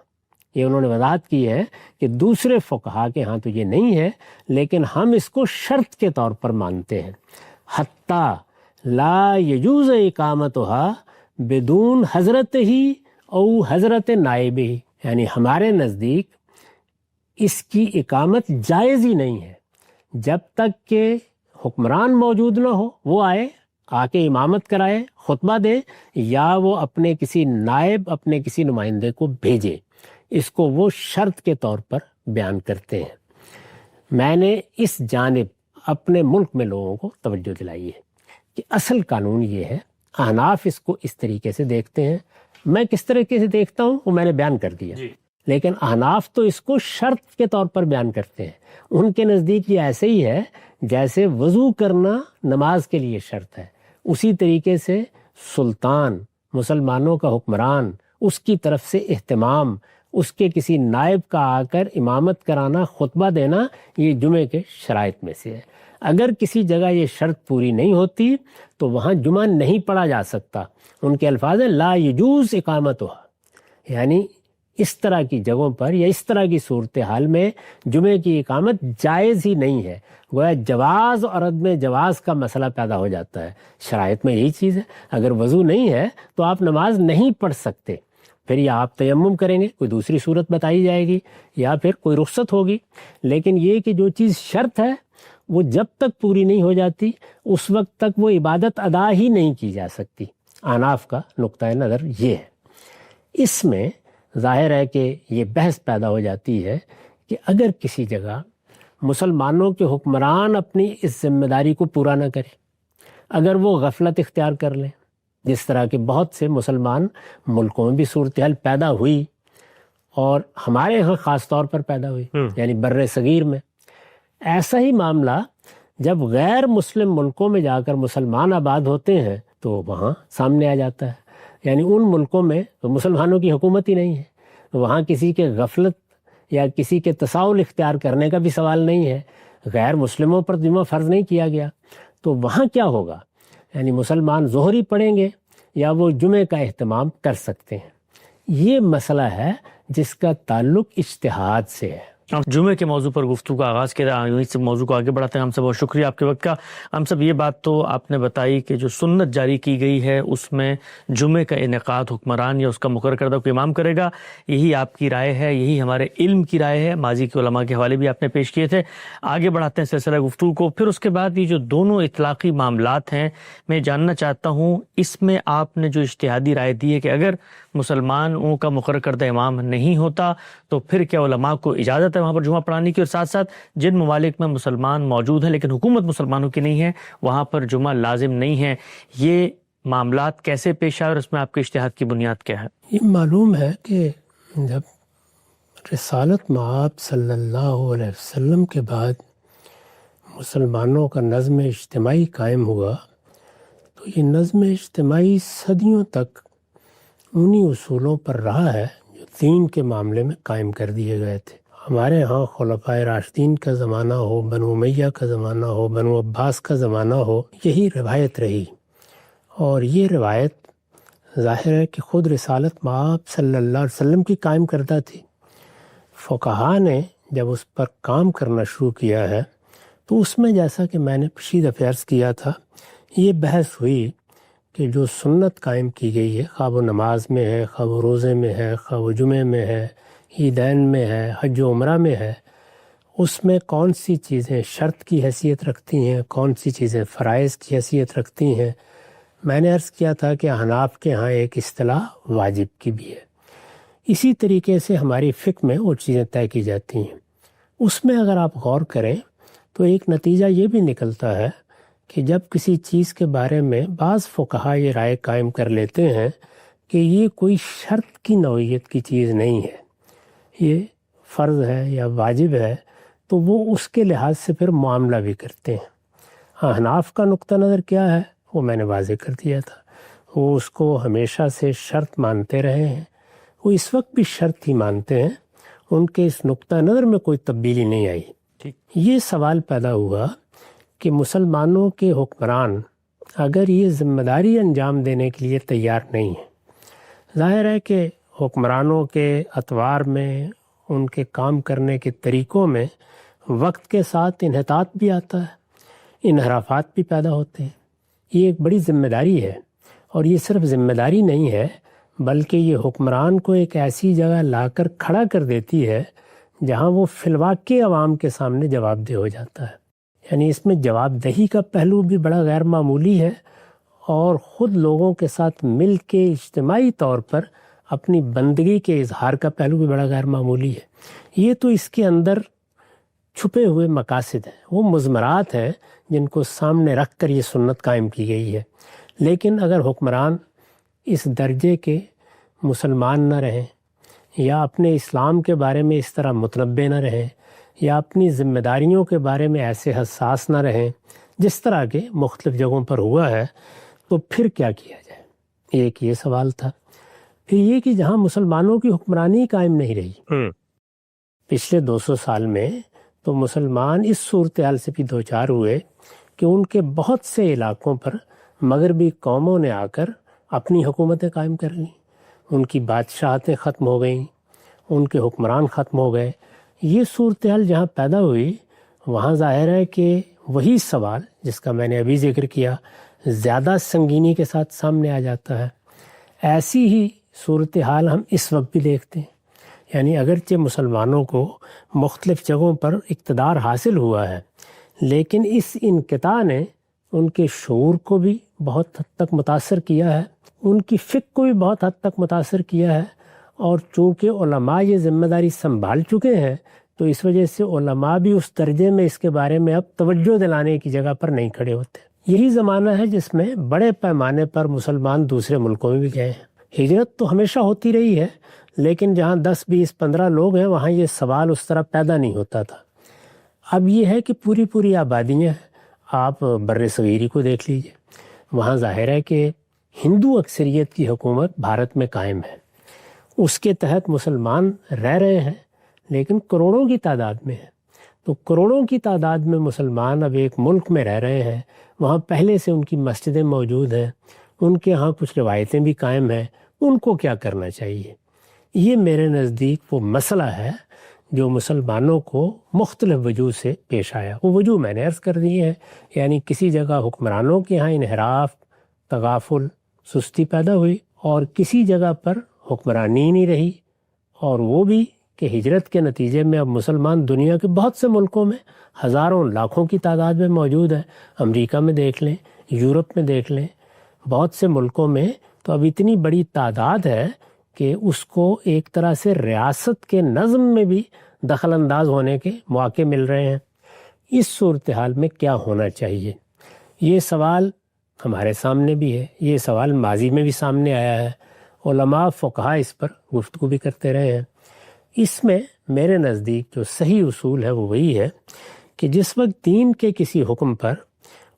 یہ انہوں نے وضاحت کی ہے کہ دوسرے فقہا کے ہاں تو یہ نہیں ہے، لیکن ہم اس کو شرط کے طور پر مانتے ہیں۔ حتیٰ لا یجوز اقامتها بدون حضرت ہی او حضرت نائب ہی، یعنی ہمارے نزدیک اس کی اقامت جائز ہی نہیں ہے جب تک کہ حکمران موجود نہ ہو، وہ آئے آ کے امامت کرائے، خطبہ دے، یا وہ اپنے کسی نائب، اپنے کسی نمائندے کو بھیجے۔ اس کو وہ شرط کے طور پر بیان کرتے ہیں۔ میں نے اس جانب اپنے ملک میں لوگوں کو توجہ دلائی ہے کہ اصل قانون یہ ہے، احناف اس کو اس طریقے سے دیکھتے ہیں، میں کس طریقے سے دیکھتا ہوں وہ میں نے بیان کر دیا، لیکن احناف تو اس کو شرط کے طور پر بیان کرتے ہیں۔ ان کے نزدیک یہ ایسے ہی ہے جیسے وضو کرنا نماز کے لیے شرط ہے، اسی طریقے سے سلطان، مسلمانوں کا حکمران، اس کی طرف سے اہتمام، اس کے کسی نائب کا آ کر امامت کرانا، خطبہ دینا، یہ جمعے کے شرائط میں سے ہے۔ اگر کسی جگہ یہ شرط پوری نہیں ہوتی تو وہاں جمعہ نہیں پڑھا جا سکتا۔ ان کے الفاظ ہیں لا یجوز اقامتها، یعنی اس طرح کی جگہوں پر یا اس طرح کی صورتحال میں جمعے کی اقامت جائز ہی نہیں ہے۔ گویا جواز اور عدم جواز کا مسئلہ پیدا ہو جاتا ہے۔ شرائط میں یہی چیز ہے، اگر وضو نہیں ہے تو آپ نماز نہیں پڑھ سکتے، پھر یا آپ تیمم کریں گے، کوئی دوسری صورت بتائی جائے گی، یا پھر کوئی رخصت ہوگی۔ لیکن یہ کہ جو چیز شرط ہے وہ جب تک پوری نہیں ہو جاتی اس وقت تک وہ عبادت ادا ہی نہیں کی جا سکتی۔ احناف کا نقطہ نظر یہ ہے۔ اس میں ظاہر ہے کہ یہ بحث پیدا ہو جاتی ہے کہ اگر کسی جگہ مسلمانوں کے حکمران اپنی اس ذمہ داری کو پورا نہ کرے، اگر وہ غفلت اختیار کر لیں، جس طرح کے بہت سے مسلمان ملکوں میں بھی صورتحال پیدا ہوئی اور ہمارے یہاں خاص طور پر پیدا ہوئی، یعنی بر صغیر میں، ایسا ہی معاملہ جب غیر مسلم ملکوں میں جا کر مسلمان آباد ہوتے ہیں تو وہاں سامنے آ جاتا ہے۔ یعنی ان ملکوں میں مسلمانوں کی حکومت ہی نہیں ہے، وہاں کسی کے غفلت یا کسی کے تساہل اختیار کرنے کا بھی سوال نہیں ہے، غیر مسلموں پر جمعہ فرض نہیں کیا گیا، تو وہاں کیا ہوگا؟ یعنی مسلمان ظہر ہی پڑھیں گے یا وہ جمعے کا اہتمام کر سکتے ہیں؟ یہ مسئلہ ہے جس کا تعلق اجتہاد سے ہے۔ جمعے کے موضوع پر گفتگو کا آغاز کیا، اس موضوع کو آگے بڑھاتے ہیں۔ ہم سب بہت شکریہ آپ کے وقت کا۔ ہم سب یہ بات تو آپ نے بتائی کہ جو سنت جاری کی گئی ہے اس میں جمعے کا انعقاد حکمران یا اس کا مقرر کردہ کوئی امام کرے گا، یہی آپ کی رائے ہے، یہی ہمارے علم کی رائے ہے۔ ماضی کے علماء کے حوالے بھی آپ نے پیش کیے تھے۔ آگے بڑھاتے ہیں سلسلہ گفتگو کو۔ پھر اس کے بعد یہ جو دونوں اطلاقی معاملات ہیں، میں جاننا چاہتا ہوں اس میں آپ نے جو اجتہادی رائے دی ہے کہ اگر مسلمانوں کا مقرر کردہ امام نہیں ہوتا تو پھر کیا علماء کو اجازت ہے وہاں پر جمعہ پڑھانے کی، اور ساتھ ساتھ جن ممالک میں مسلمان موجود ہیں لیکن حکومت مسلمانوں کی نہیں ہے وہاں پر جمعہ لازم نہیں ہے، یہ معاملات کیسے پیش آئے اور اس میں آپ کے اجتہاد کی بنیاد کیا ہے؟ یہ معلوم ہے کہ جب رسالت مآب صلی اللہ علیہ وسلم کے بعد مسلمانوں کا نظم اجتماعی قائم ہوا تو یہ نظم اجتماعی صدیوں تک انہی اصولوں پر رہا ہے جو دین کے معاملے میں قائم کر دیے گئے تھے۔ ہمارے ہاں خلفائے راشدین کا زمانہ ہو، بنو امیہ کا زمانہ ہو، بنو عباس کا زمانہ ہو، یہی روایت رہی، اور یہ روایت ظاہر ہے کہ خود رسالت مآب صلی اللہ علیہ وسلم کی قائم کردہ تھی۔ فقہا نے جب اس پر کام کرنا شروع کیا ہے تو اس میں جیسا کہ میں نے پچھلی دفعہ عرض کیا تھا، یہ بحث ہوئی کہ جو سنت قائم کی گئی ہے، خواہ وہ نماز میں ہے، خواہ وہ روزے میں ہے، خواہ وہ جمعے میں ہے، عیدین میں ہے، حج و عمرہ میں ہے، اس میں کون سی چیزیں شرط کی حیثیت رکھتی ہیں، کون سی چیزیں فرائض کی حیثیت رکھتی ہیں۔ میں نے عرض کیا تھا کہ احناف کے ہاں ایک اصطلاح واجب کی بھی ہے۔ اسی طریقے سے ہماری فقہ میں وہ چیزیں طے کی جاتی ہیں۔ اس میں اگر آپ غور کریں تو ایک نتیجہ یہ بھی نکلتا ہے کہ جب کسی چیز کے بارے میں بعض فقہا یہ رائے قائم کر لیتے ہیں کہ یہ کوئی شرط کی نوعیت کی چیز نہیں ہے، یہ فرض ہے یا واجب ہے، تو وہ اس کے لحاظ سے پھر معاملہ بھی کرتے ہیں۔ احناف کا نقطہ نظر کیا ہے وہ میں نے واضح کر دیا تھا، وہ اس کو ہمیشہ سے شرط مانتے رہے ہیں، وہ اس وقت بھی شرط ہی مانتے ہیں، ان کے اس نقطہ نظر میں کوئی تبدیلی نہیں آئی۔ یہ سوال پیدا ہوا کہ مسلمانوں کے حکمران اگر یہ ذمہ داری انجام دینے کے لیے تیار نہیں ہیں، ظاہر ہے کہ حکمرانوں کے اطوار میں، ان کے کام کرنے کے طریقوں میں وقت کے ساتھ انحطاط بھی آتا ہے، انحرافات بھی پیدا ہوتے ہیں۔ یہ ایک بڑی ذمہ داری ہے، اور یہ صرف ذمہ داری نہیں ہے بلکہ یہ حکمران کو ایک ایسی جگہ لا کر کھڑا کر دیتی ہے جہاں وہ فی الواقع عوام کے سامنے جواب دہ ہو جاتا ہے۔ یعنی اس میں جواب دہی کا پہلو بھی بڑا غیر معمولی ہے، اور خود لوگوں کے ساتھ مل کے اجتماعی طور پر اپنی بندگی کے اظہار کا پہلو بھی بڑا غیر معمولی ہے۔ یہ تو اس کے اندر چھپے ہوئے مقاصد ہیں، وہ مضمرات ہیں جن کو سامنے رکھ کر یہ سنت قائم کی گئی ہے۔ لیکن اگر حکمران اس درجے کے مسلمان نہ رہیں، یا اپنے اسلام کے بارے میں اس طرح متنبع نہ رہیں، یا اپنی ذمہ داریوں کے بارے میں ایسے حساس نہ رہیں جس طرح کے مختلف جگہوں پر ہوا ہے، تو پھر کیا کیا جائے؟ ایک یہ سوال تھا۔ پھر یہ کہ جہاں مسلمانوں کی حکمرانی قائم نہیں رہی پچھلے 200 سال میں، تو مسلمان اس صورتحال سے بھی دوچار ہوئے کہ ان کے بہت سے علاقوں پر مغربی قوموں نے آ کر اپنی حکومتیں قائم کر لیں، ان کی بادشاہتیں ختم ہو گئیں، ان کے حکمران ختم ہو گئے۔ یہ صورتحال جہاں پیدا ہوئی وہاں ظاہر ہے کہ وہی سوال جس کا میں نے ابھی ذکر کیا زیادہ سنگینی کے ساتھ سامنے آ جاتا ہے۔ ایسی ہی صورتحال ہم اس وقت بھی دیکھتے ہیں، یعنی اگرچہ مسلمانوں کو مختلف جگہوں پر اقتدار حاصل ہوا ہے، لیکن اس انقطاع نے ان کے شعور کو بھی بہت حد تک متاثر کیا ہے، ان کی فکر کو بھی بہت حد تک متاثر کیا ہے، اور چونکہ علماء یہ ذمہ داری سنبھال چکے ہیں تو اس وجہ سے علماء بھی اس درجے میں اس کے بارے میں اب توجہ دلانے کی جگہ پر نہیں کھڑے ہوتے۔ یہی زمانہ ہے جس میں بڑے پیمانے پر مسلمان دوسرے ملکوں میں بھی گئے ہیں۔ ہجرت تو ہمیشہ ہوتی رہی ہے، لیکن جہاں 10 20 15 لوگ ہیں وہاں یہ سوال اس طرح پیدا نہیں ہوتا تھا۔ اب یہ ہے کہ پوری آبادیاں، آپ بر صغیری کو دیکھ لیجئے، وہاں ظاہر ہے کہ ہندو اکثریت کی حکومت بھارت میں قائم ہے، اس کے تحت مسلمان رہ رہے ہیں لیکن کروڑوں کی تعداد میں ہیں۔ تو کروڑوں کی تعداد میں مسلمان اب ایک ملک میں رہ رہے ہیں، وہاں پہلے سے ان کی مسجدیں موجود ہیں، ان کے ہاں کچھ روایتیں بھی قائم ہیں، ان کو کیا کرنا چاہیے؟ یہ میرے نزدیک وہ مسئلہ ہے جو مسلمانوں کو مختلف وجوہ سے پیش آیا. وہ وجوہ میں نے عرض کر دی ہے. یعنی کسی جگہ حکمرانوں کے ہاں انحراف، تغافل، سستی پیدا ہوئی، اور کسی جگہ پر حکمرانی نہیں رہی، اور وہ بھی کہ ہجرت کے نتیجے میں اب مسلمان دنیا کے بہت سے ملکوں میں ہزاروں لاکھوں کی تعداد میں موجود ہے. امریکہ میں دیکھ لیں، یورپ میں دیکھ لیں، بہت سے ملکوں میں تو اب اتنی بڑی تعداد ہے کہ اس کو ایک طرح سے ریاست کے نظم میں بھی دخل انداز ہونے کے مواقع مل رہے ہیں. اس صورتحال میں کیا ہونا چاہیے؟ یہ سوال ہمارے سامنے بھی ہے، یہ سوال ماضی میں بھی سامنے آیا ہے. علماء فقہاء اس پر گفتگو بھی کرتے رہے ہیں. اس میں میرے نزدیک جو صحیح اصول ہے وہ وہی ہے کہ جس وقت دین کے کسی حکم پر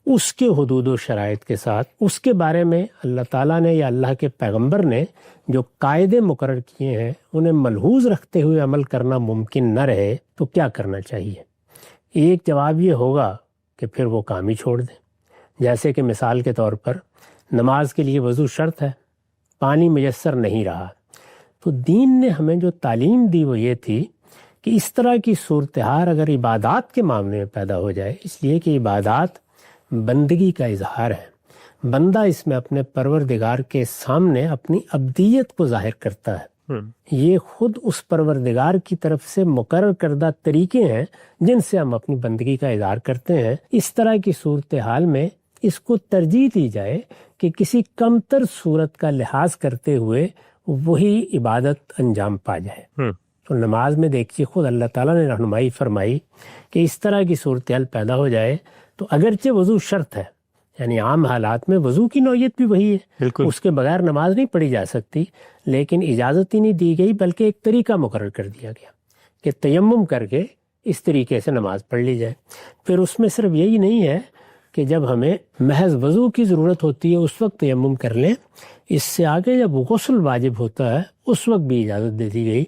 اس کے حدود و شرائط کے ساتھ اس کے بارے میں اللہ تعالیٰ نے یا اللہ کے پیغمبر نے جو قاعدے مقرر کیے ہیں انہیں ملحوظ رکھتے ہوئے عمل کرنا ممکن نہ رہے تو کیا کرنا چاہیے؟ ایک جواب یہ ہوگا کہ پھر وہ کام ہی چھوڑ دیں. جیسے کہ مثال کے طور پر نماز کے لیے وضو شرط ہے، پانی میسر نہیں رہا، تو دین نے ہمیں جو تعلیم دی وہ یہ تھی کہ اس طرح کی صورتحال اگر عبادات کے معاملے میں پیدا ہو جائے، اس لیے کہ عبادات بندگی کا اظہار ہے، بندہ اس میں اپنے پروردگار کے سامنے اپنی عبدیت کو ظاہر کرتا ہے. یہ خود اس پروردگار کی طرف سے مقرر کردہ طریقے ہیں جن سے ہم اپنی بندگی کا اظہار کرتے ہیں. اس طرح کی صورتحال میں اس کو ترجیح دی جائے کہ کسی کمتر صورت کا لحاظ کرتے ہوئے وہی عبادت انجام پا جائے. تو نماز میں دیکھیے خود اللہ تعالیٰ نے رہنمائی فرمائی کہ اس طرح کی صورتحال پیدا ہو جائے تو اگرچہ وضو شرط ہے، یعنی عام حالات میں وضو کی نوعیت بھی وہی ہے، بالکل اس کے بغیر نماز نہیں پڑھی جا سکتی، لیکن اجازت ہی نہیں دی گئی بلکہ ایک طریقہ مقرر کر دیا گیا کہ تیمم کر کے اس طریقے سے نماز پڑھ لی جائے. پھر اس میں صرف یہی نہیں ہے کہ جب ہمیں محض وضو کی ضرورت ہوتی ہے اس وقت تیمم کر لیں، اس سے آگے جب غسل واجب ہوتا ہے اس وقت بھی اجازت دے دی گئی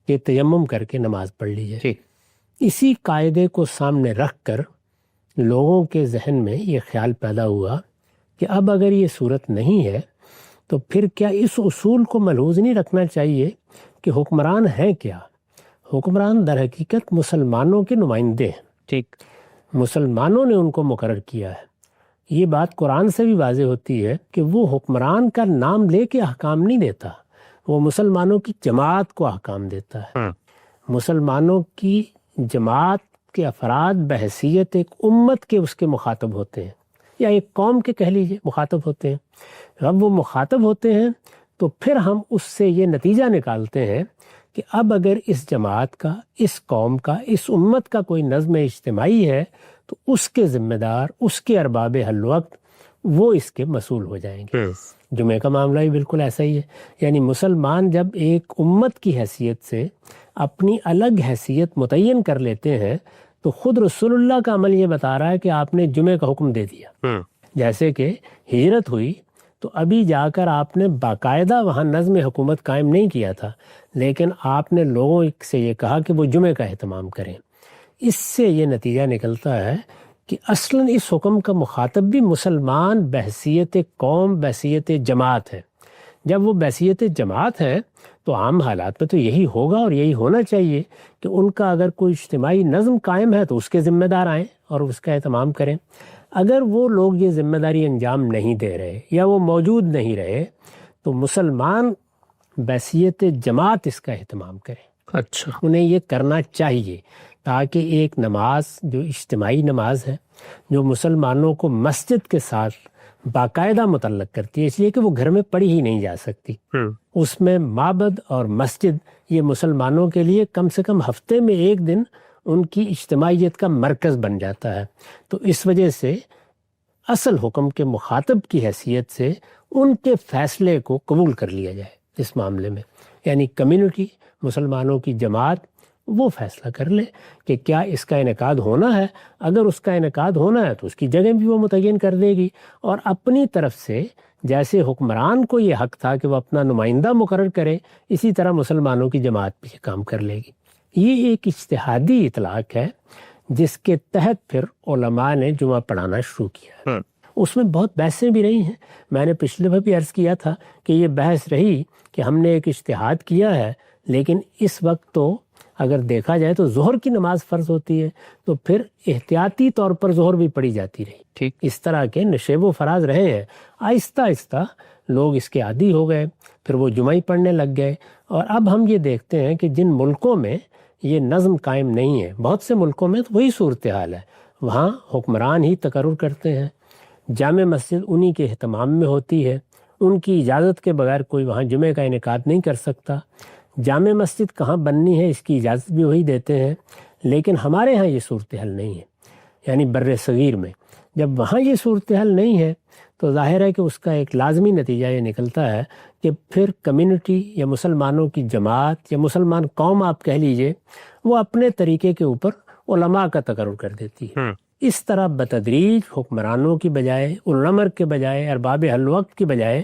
کہ تیمم کر کے نماز پڑھ لی جائے. اسی قاعدے کو سامنے رکھ کر لوگوں کے ذہن میں یہ خیال پیدا ہوا کہ اب اگر یہ صورت نہیں ہے تو پھر کیا اس اصول کو ملحوظ نہیں رکھنا چاہیے کہ حکمران ہیں کیا؟ حکمران در حقیقت مسلمانوں کے نمائندے ہیں. ٹھیک، مسلمانوں نے ان کو مقرر کیا ہے. یہ بات قرآن سے بھی واضح ہوتی ہے کہ وہ حکمران کا نام لے کے احکام نہیں دیتا، وہ مسلمانوں کی جماعت کو احکام دیتا ہے. مسلمانوں کی جماعت کے افراد بحیثیت ایک امت کے اس کے مخاطب ہوتے ہیں، یا ایک قوم کے کہہ لیجئے مخاطب ہوتے ہیں. جب وہ مخاطب ہوتے ہیں تو پھر ہم اس سے یہ نتیجہ نکالتے ہیں کہ اب اگر اس جماعت کا، اس قوم کا، اس امت کا کوئی نظم اجتماعی ہے تو اس کے ذمہ دار، اس کے ارباب حل وقت وہ اس کے مسئول ہو جائیں گے. جمعے کا معاملہ بھی بالکل ایسا ہی ہے. یعنی مسلمان جب ایک امت کی حیثیت سے اپنی الگ حیثیت متعین کر لیتے ہیں تو خود رسول اللہ کا عمل یہ بتا رہا ہے کہ آپ نے جمعے کا حکم دے دیا. جیسے کہ ہجرت ہوئی تو ابھی جا کر آپ نے باقاعدہ وہاں نظم حکومت قائم نہیں کیا تھا، لیکن آپ نے لوگوں سے یہ کہا کہ وہ جمعے کا اہتمام کریں. اس سے یہ نتیجہ نکلتا ہے کہ اصلاً اس حکم کا مخاطب بھی مسلمان بحیثیت قوم، بحیثیت جماعت ہے. جب وہ بحیثیت جماعت ہے تو عام حالات میں تو یہی ہوگا اور یہی ہونا چاہیے کہ ان کا اگر کوئی اجتماعی نظم قائم ہے تو اس کے ذمہ دار آئیں اور اس کا اہتمام کریں. اگر وہ لوگ یہ ذمہ داری انجام نہیں دے رہے یا وہ موجود نہیں رہے تو مسلمان بحیثیت جماعت اس کا اہتمام کریں. اچھا، انہیں یہ کرنا چاہیے تاکہ ایک نماز جو اجتماعی نماز ہے، جو مسلمانوں کو مسجد کے ساتھ باقاعدہ متعلق کرتی ہے، اس لیے کہ وہ گھر میں پڑھی ہی نہیں جا سکتی، اس میں معبد اور مسجد یہ مسلمانوں کے لیے کم سے کم ہفتے میں ایک دن ان کی اجتماعیت کا مرکز بن جاتا ہے. تو اس وجہ سے اصل حکم کے مخاطب کی حیثیت سے ان کے فیصلے کو قبول کر لیا جائے اس معاملے میں. یعنی کمیونٹی، مسلمانوں کی جماعت وہ فیصلہ کر لے کہ کیا اس کا انعقاد ہونا ہے. اگر اس کا انعقاد ہونا ہے تو اس کی جگہ بھی وہ متعین کر دے گی، اور اپنی طرف سے جیسے حکمران کو یہ حق تھا کہ وہ اپنا نمائندہ مقرر کرے، اسی طرح مسلمانوں کی جماعت بھی یہ کام کر لے گی. یہ ایک اجتہادی اطلاق ہے جس کے تحت پھر علماء نے جمعہ پڑھانا شروع کیا. اس میں بہت بحثیں بھی رہی ہیں. میں نے پچھلے بار بھی عرض کیا تھا کہ یہ بحث رہی کہ ہم نے ایک اجتہاد کیا ہے، لیکن اس وقت تو اگر دیکھا جائے تو ظہر کی نماز فرض ہوتی ہے تو پھر احتیاطی طور پر ظہر بھی پڑھی جاتی رہی. ٹھیک. اس طرح کے نشیب و فراز رہے ہیں. آہستہ آہستہ لوگ اس کے عادی ہو گئے, پھر وہ جمعہ ہی پڑھنے لگ گئے. اور اب ہم یہ دیکھتے ہیں کہ جن ملکوں میں یہ نظم قائم نہیں ہے, بہت سے ملکوں میں تو وہی صورتحال ہے, وہاں حکمران ہی تقرر کرتے ہیں, جامع مسجد انہی کے اہتمام میں ہوتی ہے, ان کی اجازت کے بغیر کوئی وہاں جمعے کا انعقاد نہیں کر سکتا. جامع مسجد کہاں بننی ہے اس کی اجازت بھی وہی دیتے ہیں. لیکن ہمارے ہاں یہ صورتحال نہیں ہے, یعنی بر صغیر میں جب وہاں یہ صورتحال نہیں ہے تو ظاہر ہے کہ اس کا ایک لازمی نتیجہ یہ نکلتا ہے کہ پھر کمیونٹی یا مسلمانوں کی جماعت یا مسلمان قوم آپ کہہ لیجئے, وہ اپنے طریقے کے اوپر علماء کا تقرر کر دیتی ہے. اس طرح بتدریج حکمرانوں کی بجائے, علماء کے بجائے, ارباب حل وقت کی بجائے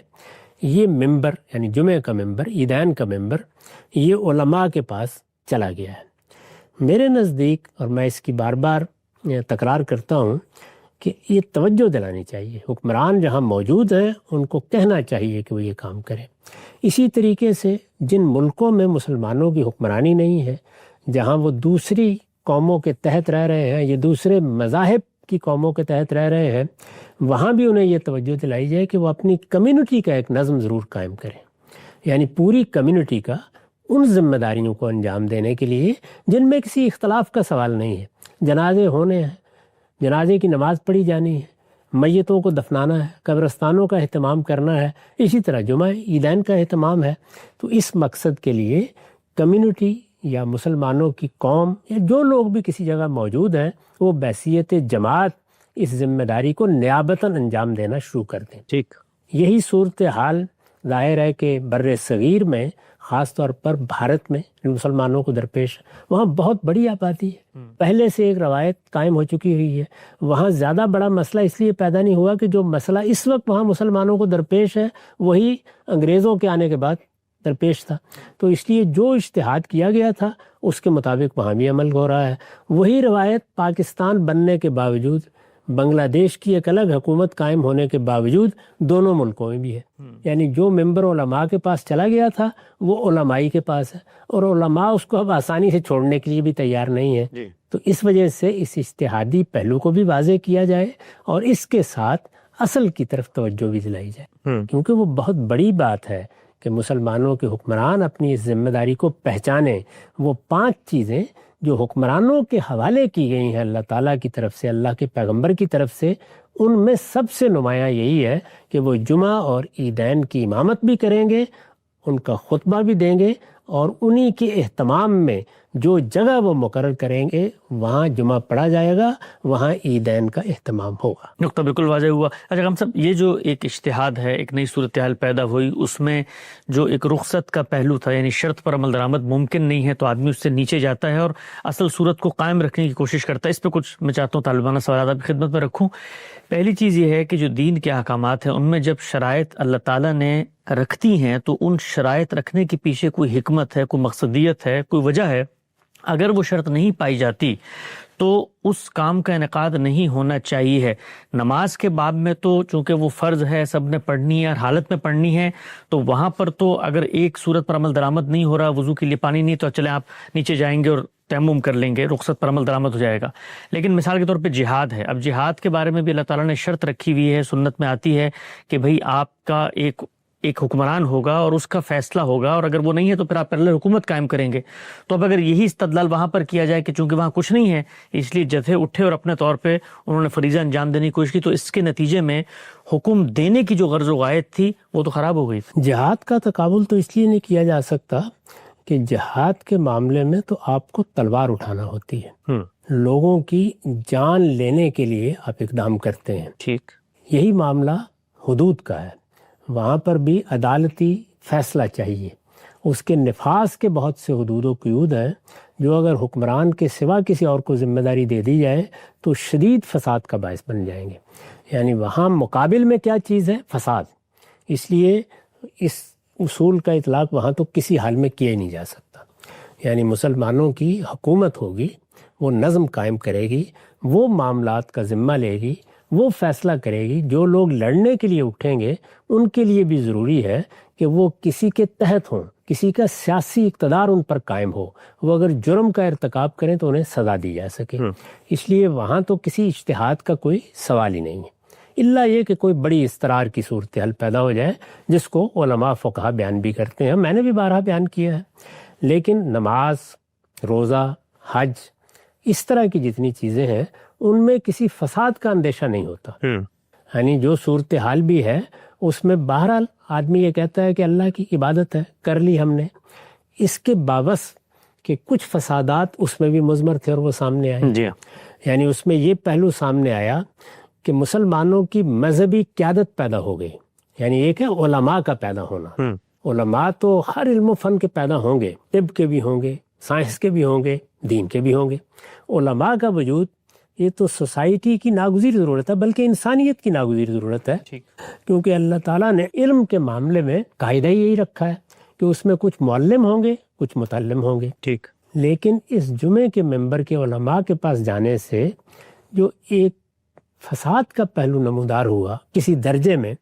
یہ ممبر یعنی جمعہ کا ممبر, عیدین کا ممبر, یہ علماء کے پاس چلا گیا ہے. میرے نزدیک, اور میں اس کی بار بار تکرار کرتا ہوں, کہ یہ توجہ دلانی چاہیے. حکمران جہاں موجود ہیں ان کو کہنا چاہیے کہ وہ یہ کام کریں. اسی طریقے سے جن ملکوں میں مسلمانوں کی حکمرانی نہیں ہے, جہاں وہ دوسری قوموں کے تحت رہ رہے ہیں, یہ دوسرے مذاہب کی قوموں کے تحت رہ رہے ہیں, وہاں بھی انہیں یہ توجہ دلائی جائے کہ وہ اپنی کمیونٹی کا ایک نظم ضرور قائم کریں. یعنی پوری کمیونٹی کا ان ذمہ داریوں کو انجام دینے کے لیے جن میں کسی اختلاف کا سوال نہیں ہے. جنازے ہونے ہیں, جنازے کی نماز پڑھی جانی ہے, میتوں کو دفنانا ہے, قبرستانوں کا اہتمام کرنا ہے, اسی طرح جمعہ عیدین کا اہتمام ہے. تو اس مقصد کے لیے کمیونٹی یا مسلمانوں کی قوم یا جو لوگ بھی کسی جگہ موجود ہیں وہ بحیثیت جماعت اس ذمہ داری کو نیابتاً انجام دینا شروع کر دیں. ٹھیک. یہی صورتحال ظاہر ہے کہ بر صغیر میں, خاص طور پر بھارت میں مسلمانوں کو درپیش, وہاں بہت بڑی آبادی ہے, پہلے سے ایک روایت قائم ہو چکی ہوئی ہے. وہاں زیادہ بڑا مسئلہ اس لیے پیدا نہیں ہوا کہ جو مسئلہ اس وقت وہاں مسلمانوں کو درپیش ہے وہی انگریزوں کے آنے کے بعد درپیش تھا. تو اس لیے جو اجتہاد کیا گیا تھا اس کے مطابق وہاں بھی عمل ہو رہا ہے. وہی روایت پاکستان بننے کے باوجود, بنگلہ دیش کی ایک الگ حکومت قائم ہونے کے باوجود دونوں ملکوں میں بھی ہے. یعنی جو ممبر علماء کے پاس چلا گیا تھا وہ علمائی کے پاس ہے, اور علماء اس کو اب آسانی سے چھوڑنے کے لیے بھی تیار نہیں ہے. تو اس وجہ سے اس اجتہادی پہلو کو بھی واضح کیا جائے اور اس کے ساتھ اصل کی طرف توجہ بھی دلائی جائے, کیونکہ وہ بہت بڑی بات ہے کہ مسلمانوں کے حکمران اپنی اس ذمہ داری کو پہچانیں. وہ 5 چیزیں جو حکمرانوں کے حوالے کی گئی ہیں اللہ تعالیٰ کی طرف سے, اللہ کے پیغمبر کی طرف سے, ان میں سب سے نمایاں یہی ہے کہ وہ جمعہ اور عیدین کی امامت بھی کریں گے, ان کا خطبہ بھی دیں گے, اور انہی کے اہتمام میں جو جگہ وہ مقرر کریں گے وہاں جمعہ پڑھا جائے گا, وہاں عیدین کا اہتمام ہوگا. نقطہ بالکل واضح ہوا. اچھا ہم سب, یہ جو ایک اجتہاد ہے, ایک نئی صورتحال پیدا ہوئی, اس میں جو ایک رخصت کا پہلو تھا, یعنی شرط پر عمل درآمد ممکن نہیں ہے تو آدمی اس سے نیچے جاتا ہے اور اصل صورت کو قائم رکھنے کی کوشش کرتا ہے. اس پہ کچھ میں چاہتا ہوں طالبانہ سوالات آپ کی خدمت میں رکھوں. پہلی چیز یہ ہے کہ جو دین کے احکامات ہیں ان میں جب شرائط اللہ تعالیٰ نے رکھتی ہیں تو ان شرائط رکھنے کے پیچھے کوئی حکمت ہے, کوئی مقصدیت ہے, کوئی وجہ ہے. اگر وہ شرط نہیں پائی جاتی تو اس کام کا انعقاد نہیں ہونا چاہیے ہے. نماز کے باب میں تو چونکہ وہ فرض ہے, سب نے پڑھنی ہے, ہر حالت میں پڑھنی ہے, تو وہاں پر تو اگر ایک صورت پر عمل درآمد نہیں ہو رہا, وضو کے لیے پانی نہیں, تو چلیں آپ نیچے جائیں گے اور تیمم کر لیں گے, رخصت پر عمل درآمد ہو جائے گا. لیکن مثال کے طور پہ جہاد ہے. اب جہاد کے بارے میں بھی اللہ تعالیٰ نے شرط رکھی ہوئی ہے, سنت میں آتی ہے کہ بھئی آپ کا ایک حکمران ہوگا اور اس کا فیصلہ ہوگا, اور اگر وہ نہیں ہے تو پھر آپ پہلے حکومت قائم کریں گے. تو اب اگر یہی استدلال وہاں پر کیا جائے کہ چونکہ وہاں کچھ نہیں ہے اس لیے جتھے اٹھے اور اپنے طور پہ انہوں نے فریضہ انجام دینے کی کوشش کی, تو اس کے نتیجے میں حکم دینے کی جو غرض و غایت تھی وہ تو خراب ہو گئی. جہاد کا تقابل تو اس لیے نہیں کیا جا سکتا کہ جہاد کے معاملے میں تو آپ کو تلوار اٹھانا ہوتی ہے, لوگوں کی جان لینے کے لیے آپ اقدام کرتے ہیں. ٹھیک. یہی معاملہ حدود کا ہے, وہاں پر بھی عدالتی فیصلہ چاہیے. اس کے نفاذ کے بہت سے حدود و قیود ہیں جو اگر حکمران کے سوا کسی اور کو ذمہ داری دے دی جائے تو شدید فساد کا باعث بن جائیں گے. یعنی وہاں مقابل میں کیا چیز ہے؟ فساد. اس لیے اس اصول کا اطلاق وہاں تو کسی حال میں کیا ہی نہیں جا سکتا. یعنی مسلمانوں کی حکومت ہوگی, وہ نظم قائم کرے گی, وہ معاملات کا ذمہ لے گی, وہ فیصلہ کرے گی. جو لوگ لڑنے کے لیے اٹھیں گے ان کے لیے بھی ضروری ہے کہ وہ کسی کے تحت ہوں, کسی کا سیاسی اقتدار ان پر قائم ہو، وہ اگر جرم کا ارتکاب کریں تو انہیں سزا دی جا سکے۔ اس لیے وہاں تو کسی اجتہاد کا کوئی سوال ہی نہیں ہے، الا یہ کہ کوئی بڑی اضطرار کی صورتحال پیدا ہو جائے، جس کو علماء فقہا بیان بھی کرتے ہیں، میں نے بھی بارہا بیان کیا ہے۔ لیکن نماز، روزہ، حج، اس طرح کی جتنی چیزیں ہیں ان میں کسی فساد کا اندیشہ نہیں ہوتا۔ یعنی جو صورتحال بھی ہے اس میں بہرحال آدمی یہ کہتا ہے کہ اللہ کی عبادت ہے، کر لی ہم نے، اس کے باوس کہ کچھ فسادات اس میں بھی مضمر تھے اور وہ سامنے آئے۔ جی یعنی اس میں یہ پہلو سامنے آیا کہ مسلمانوں کی مذہبی قیادت پیدا ہو گئی۔ یعنی ایک ہے علماء کا پیدا ہونا، علماء تو ہر علم و فن کے پیدا ہوں گے، طب کے بھی ہوں گے، سائنس کے بھی ہوں گے، دین کے بھی ہوں گے۔ علماء کا وجود یہ تو سوسائٹی کی ناگزیر ضرورت ہے، بلکہ انسانیت کی ناگزیر ضرورت ہے، کیونکہ اللہ تعالیٰ نے علم کے معاملے میں قاعدہ یہی رکھا ہے کہ اس میں کچھ معلم ہوں گے، کچھ متعلم ہوں گے۔ ٹھیک۔ لیکن اس جمعے کے ممبر کے علماء کے پاس جانے سے جو ایک فساد کا پہلو نمودار ہوا کسی درجے میں،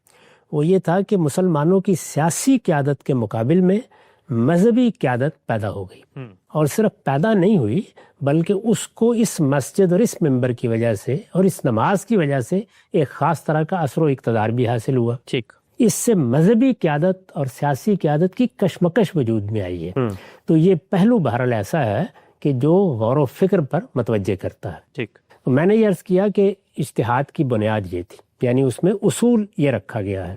وہ یہ تھا کہ مسلمانوں کی سیاسی قیادت کے مقابل میں مذہبی قیادت پیدا ہو گئی، اور صرف پیدا نہیں ہوئی بلکہ اس کو اس مسجد اور اس ممبر کی وجہ سے اور اس نماز کی وجہ سے ایک خاص طرح کا اثر و اقتدار بھی حاصل ہوا۔ ٹھیک۔ اس سے مذہبی قیادت اور سیاسی قیادت کی کشمکش وجود میں آئی ہے۔ تو یہ پہلو بہرحال ایسا ہے کہ جو غور و فکر پر متوجہ کرتا ہے۔ ٹھیک۔ تو میں نے یہ عرض کیا کہ اجتہاد کی بنیاد یہ تھی، یعنی اس میں اصول یہ رکھا گیا ہے۔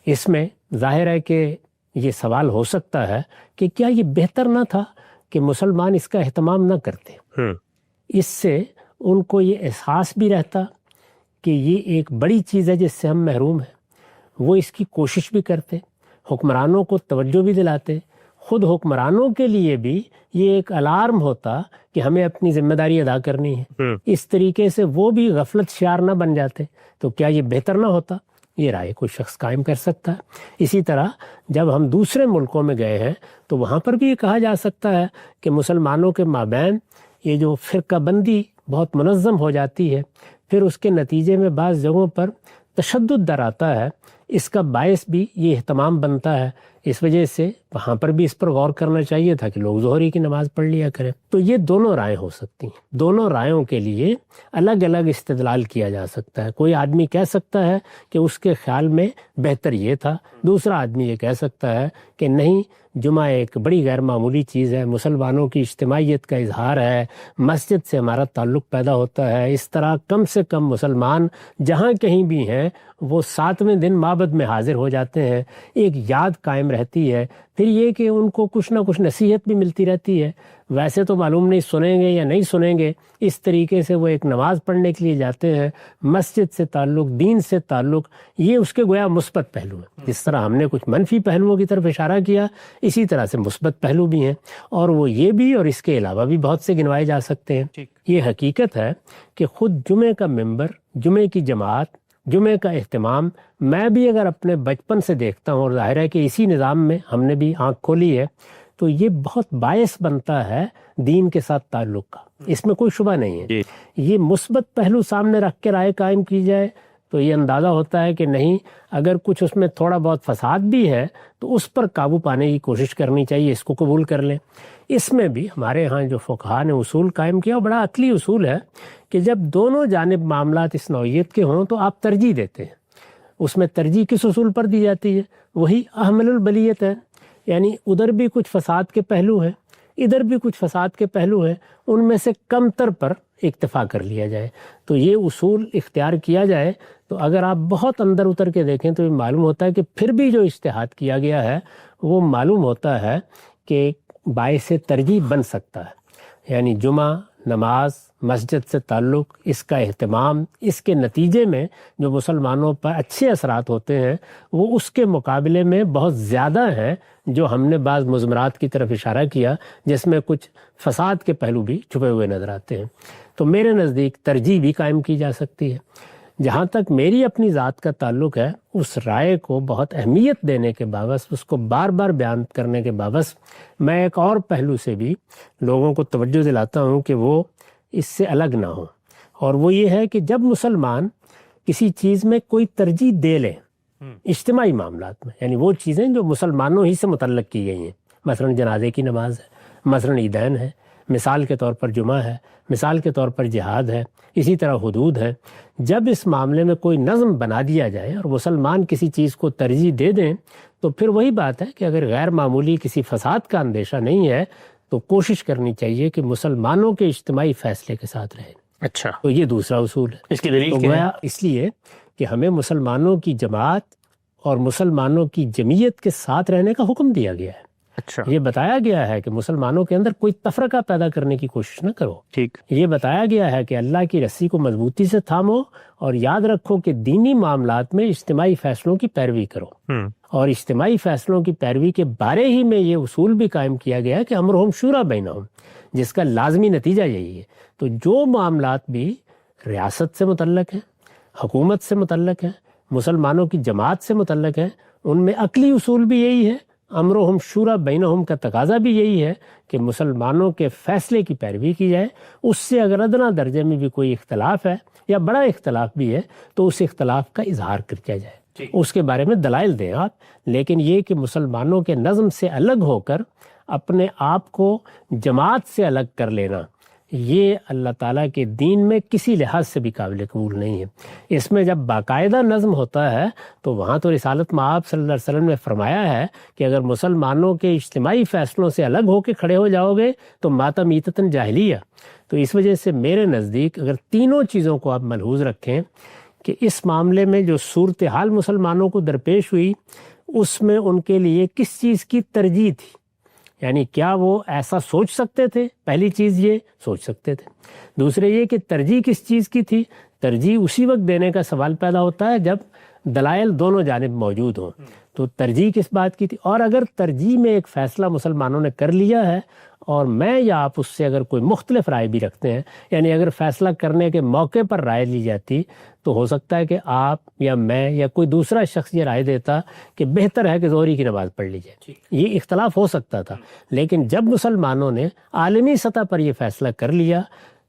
اس میں ظاہر ہے کہ یہ سوال ہو سکتا ہے کہ کیا یہ بہتر نہ تھا کہ مسلمان اس کا اہتمام نہ کرتے؟ اس سے ان کو یہ احساس بھی رہتا کہ یہ ایک بڑی چیز ہے جس سے ہم محروم ہیں، وہ اس کی کوشش بھی کرتے، حکمرانوں کو توجہ بھی دلاتے، خود حکمرانوں کے لیے بھی یہ ایک الارم ہوتا کہ ہمیں اپنی ذمہ داری ادا کرنی ہے۔ اس طریقے سے وہ بھی غفلت شعار نہ بن جاتے، تو کیا یہ بہتر نہ ہوتا؟ یہ رائے کوئی شخص قائم کر سکتا ہے۔ اسی طرح جب ہم دوسرے ملکوں میں گئے ہیں تو وہاں پر بھی یہ کہا جا سکتا ہے کہ مسلمانوں کے مابین یہ جو فرقہ بندی بہت منظم ہو جاتی ہے، پھر اس کے نتیجے میں بعض جگہوں پر تشدد در آتا ہے، اس کا باعث بھی یہ اہتمام بنتا ہے۔ اس وجہ سے وہاں پر بھی اس پر غور کرنا چاہیے تھا کہ لوگ ظہری کی نماز پڑھ لیا کریں۔ تو یہ دونوں رائے ہو سکتی ہیں، دونوں رائےوں کے لیے الگ الگ استدلال کیا جا سکتا ہے۔ کوئی آدمی کہہ سکتا ہے کہ اس کے خیال میں بہتر یہ تھا، دوسرا آدمی یہ کہہ سکتا ہے کہ نہیں، جمعہ ایک بڑی غیر معمولی چیز ہے، مسلمانوں کی اجتماعیت کا اظہار ہے، مسجد سے ہمارا تعلق پیدا ہوتا ہے، اس طرح کم سے کم مسلمان جہاں کہیں بھی ہیں وہ 7ویں دن معبد میں حاضر ہو جاتے ہیں، ایک یاد قائم رہتی ہے، پھر یہ کہ ان کو کچھ نہ کچھ نصیحت بھی ملتی رہتی ہے۔ ویسے تو معلوم نہیں سنیں گے یا نہیں سنیں گے، اس طریقے سے وہ ایک نماز پڑھنے کے لیے جاتے ہیں۔ مسجد سے تعلق، دین سے تعلق، یہ اس کے گویا مثبت پہلو ہے۔ جس طرح ہم نے کچھ منفی پہلوؤں کی طرف اشارہ کیا، اسی طرح سے مثبت پہلو بھی ہیں، اور وہ یہ بھی اور اس کے علاوہ بھی بہت سے گنوائے جا سکتے ہیں۔ یہ حقیقت ہے کہ خود جمعے کا ممبر، جمعے کی جماعت، جمعے کا اہتمام، میں بھی اگر اپنے بچپن سے دیکھتا ہوں، اور ظاہر ہے کہ اسی نظام میں ہم نے بھی آنکھ کھولی ہے، تو یہ بہت باعث بنتا ہے دین کے ساتھ تعلق کا، اس میں کوئی شبہ نہیں ہے۔ یہ مثبت پہلو سامنے رکھ کے رائے قائم کی جائے تو یہ اندازہ ہوتا ہے کہ نہیں، اگر کچھ اس میں تھوڑا بہت فساد بھی ہے تو اس پر قابو پانے کی کوشش کرنی چاہیے، اس کو قبول کر لیں۔ اس میں بھی ہمارے ہاں جو فقہا نے اصول قائم کیا، وہ بڑا عقلی اصول ہے کہ جب دونوں جانب معاملات اس نوعیت کے ہوں تو آپ ترجیح دیتے ہیں۔ اس میں ترجیح کس اصول پر دی جاتی ہے؟ وہی احمل البلیت ہے، یعنی ادھر بھی کچھ فساد کے پہلو ہیں، ادھر بھی کچھ فساد کے پہلو ہیں، ان میں سے کم تر پر اکتفا کر لیا جائے۔ تو یہ اصول اختیار کیا جائے تو اگر آپ بہت اندر اتر کے دیکھیں تو یہ معلوم ہوتا ہے کہ پھر بھی جو اجتہاد کیا گیا ہے وہ معلوم ہوتا ہے کہ باعث ترجیح بن سکتا ہے۔ یعنی جمعہ، نماز، مسجد سے تعلق، اس کا اہتمام، اس کے نتیجے میں جو مسلمانوں پر اچھے اثرات ہوتے ہیں وہ اس کے مقابلے میں بہت زیادہ ہیں جو ہم نے بعض مضمرات کی طرف اشارہ کیا، جس میں کچھ فساد کے پہلو بھی چھپے ہوئے نظر آتے ہیں۔ تو میرے نزدیک ترجیح بھی قائم کی جا سکتی ہے۔ جہاں تک میری اپنی ذات کا تعلق ہے، اس رائے کو بہت اہمیت دینے کے باوجود، اس کو بار بار بیان کرنے کے باوجود، میں ایک اور پہلو سے بھی لوگوں کو توجہ دلاتا ہوں کہ وہ اس سے الگ نہ ہوں، اور وہ یہ ہے کہ جب مسلمان کسی چیز میں کوئی ترجیح دے لیں اجتماعی معاملات میں، یعنی وہ چیزیں جو مسلمانوں ہی سے متعلق کی گئی ہیں، مثلاً جنازے کی نماز ہے، مثلاً عیدین ہے، مثال کے طور پر جمعہ ہے، مثال کے طور پر جہاد ہے، اسی طرح حدود ہے۔ جب اس معاملے میں کوئی نظم بنا دیا جائے اور مسلمان کسی چیز کو ترجیح دے دیں تو پھر وہی بات ہے کہ اگر غیر معمولی کسی فساد کا اندیشہ نہیں ہے تو کوشش کرنی چاہیے کہ مسلمانوں کے اجتماعی فیصلے کے ساتھ رہیں۔ اچھا، تو یہ دوسرا اصول ہے۔ اس کی دلیل تو کیا ہے؟ گویا اس لیے کہ ہمیں مسلمانوں کی جماعت اور مسلمانوں کی جمعیت کے ساتھ رہنے کا حکم دیا گیا ہے۔ اچھا، یہ بتایا گیا ہے کہ مسلمانوں کے اندر کوئی تفرقہ پیدا کرنے کی کوشش نہ کرو۔ ٹھیک، یہ بتایا گیا ہے کہ اللہ کی رسی کو مضبوطی سے تھامو اور یاد رکھو کہ دینی معاملات میں اجتماعی فیصلوں کی پیروی کرو۔ اور اجتماعی فیصلوں کی پیروی کے بارے ہی میں یہ اصول بھی قائم کیا گیا ہے کہ امرہم شورا بینہم، جس کا لازمی نتیجہ یہی ہے۔ تو جو معاملات بھی ریاست سے متعلق ہیں، حکومت سے متعلق ہیں، مسلمانوں کی جماعت سے متعلق ہیں، ان میں عقلی اصول بھی یہی ہے، امرہم شورا بینہم کا تقاضا بھی یہی ہے کہ مسلمانوں کے فیصلے کی پیروی کی جائے۔ اس سے اگر ادنا درجے میں بھی کوئی اختلاف ہے یا بڑا اختلاف بھی ہے تو اس اختلاف کا اظہار کر کیا جائے، اس کے بارے میں دلائل دیں آپ، لیکن یہ کہ مسلمانوں کے نظم سے الگ ہو کر اپنے آپ کو جماعت سے الگ کر لینا، یہ اللہ تعالیٰ کے دین میں کسی لحاظ سے بھی قابل قبول نہیں ہے۔ اس میں جب باقاعدہ نظم ہوتا ہے تو وہاں تو رسالت مآب صلی اللہ علیہ وسلم نے فرمایا ہے کہ اگر مسلمانوں کے اجتماعی فیصلوں سے الگ ہو کے کھڑے ہو جاؤ گے تو ماتمیتتاً جاہلیہ۔ تو اس وجہ سے میرے نزدیک اگر تینوں چیزوں کو آپ ملحوظ رکھیں کہ اس معاملے میں جو صورتحال مسلمانوں کو درپیش ہوئی اس میں ان کے لیے کس چیز کی ترجیح تھی، یعنی کیا وہ ایسا سوچ سکتے تھے؟ پہلی چیز یہ سوچ سکتے تھے۔ دوسرے یہ کہ ترجیح کس چیز کی تھی؟ ترجیح اسی وقت دینے کا سوال پیدا ہوتا ہے جب دلائل دونوں جانب موجود ہوں۔ تو ترجیح کس بات کی تھی؟ اور اگر ترجیح میں ایک فیصلہ مسلمانوں نے کر لیا ہے اور میں یا آپ اس سے اگر کوئی مختلف رائے بھی رکھتے ہیں، یعنی اگر فیصلہ کرنے کے موقع پر رائے لی جاتی تو ہو سکتا ہے کہ آپ یا میں یا کوئی دوسرا شخص یہ رائے دیتا کہ بہتر ہے کہ ظہری کی نماز پڑھ لی جائے، یہ اختلاف ہو سکتا تھا۔ لیکن جب مسلمانوں نے عالمی سطح پر یہ فیصلہ کر لیا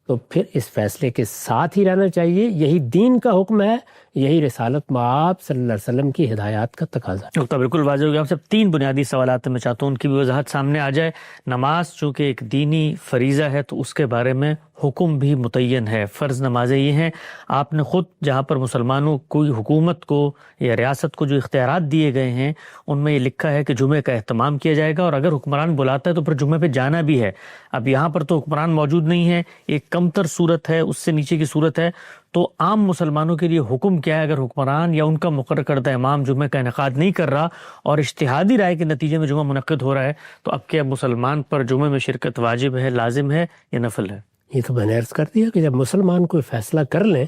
تو پھر اس فیصلے کے ساتھ ہی رہنا چاہیے، یہی دین کا حکم ہے، یہی رسالت مآب صلی اللہ علیہ وسلم کی ہدایات کا تقاضا ہے۔ نقطہ بالکل واضح ہو گیا۔ ہم سب تین بنیادی سوالات میں چاہتا ہوں ان کی بھی وضاحت سامنے آ جائے۔ نماز چونکہ ایک دینی فریضہ ہے تو اس کے بارے میں حکم بھی متعین ہے، فرض نمازیں یہ ہیں۔ آپ نے خود جہاں پر مسلمانوں کو حکومت کو یا ریاست کو جو اختیارات دیے گئے ہیں ان میں یہ لکھا ہے کہ جمعے کا اہتمام کیا جائے گا اور اگر حکمران بلاتا ہے تو پھر جمعے پہ جانا بھی ہے۔ اب یہاں پر تو حکمران موجود نہیں ہے، ایک کمتر صورت ہے، اس سے نیچے کی صورت ہے، تو عام مسلمانوں کے لیے حکم کیا ہے اگر حکمران یا ان کا مقرر کردہ امام جمعہ کا انعقاد نہیں کر رہا اور اجتہادی رائے کے نتیجے میں جمعہ منعقد ہو رہا ہے تو اب کیا مسلمان پر جمعے میں شرکت واجب ہے، لازم ہے یا نفل ہے؟ یہ تو میں نے عرض کر دیا کہ جب مسلمان کوئی فیصلہ کر لیں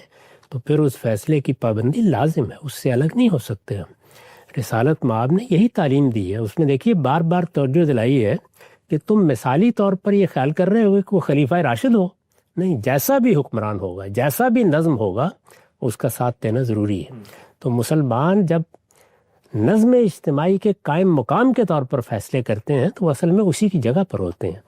تو پھر اس فیصلے کی پابندی لازم ہے، اس سے الگ نہیں ہو سکتے ہم۔ رسالت مآب نے یہی تعلیم دی ہے، اس میں دیکھیے بار بار توجہ دلائی ہے کہ تم مثالی طور پر یہ خیال کر رہے ہو کہ وہ خلیفہ راشد ہو، نہیں، جیسا بھی حکمران ہوگا، جیسا بھی نظم ہوگا اس کا ساتھ دینا ضروری ہے۔ تو مسلمان جب نظم اجتماعی کے قائم مقام کے طور پر فیصلے کرتے ہیں تو اصل میں اسی کی جگہ پر ہوتے ہیں،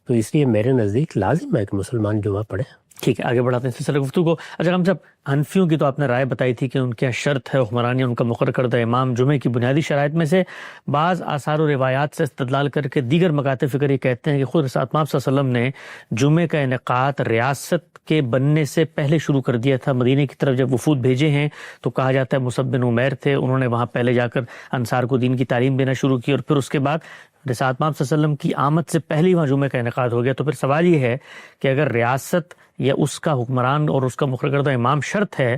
تو اس لیے میرے نزدیک لازم ہے کہ مسلمان جمعہ پڑھیں۔ ٹھیک ہے، آگے بڑھاتے ہیں سلسلہ گفتگو کو۔ اچھا ہم جب حنفیوں کی تو آپ نے رائے بتائی تھی کہ ان کے شرط ہے حکمران یا ان کا مقرر کردہ امام، جمعے کی بنیادی شرائط میں سے بعض آثار و روایات سے استدلال کر کے دیگر مکاتب فکر یہ کہتے ہیں کہ خود رسالت مآب صلی اللہ علیہ وسلم نے جمعے کا انعقاد ریاست کے بننے سے پہلے شروع کر دیا تھا۔ مدینے کی طرف جب وفود بھیجے ہیں تو کہا جاتا ہے مصعب بن عمیر تھے، انہوں نے وہاں پہلے جا کر انصار کو دین کی تعلیم دینا شروع کی اور پھر اس کے بعد رسالت مآب صلی اللہ علیہ وسلم کی آمد سے پہلے وہاں جمعے کا انعقاد ہو گیا۔ تو پھر سوال یہ ہے کہ اگر ریاست یا اس کا حکمران اور اس کا مقرر کردہ امام شرط ہے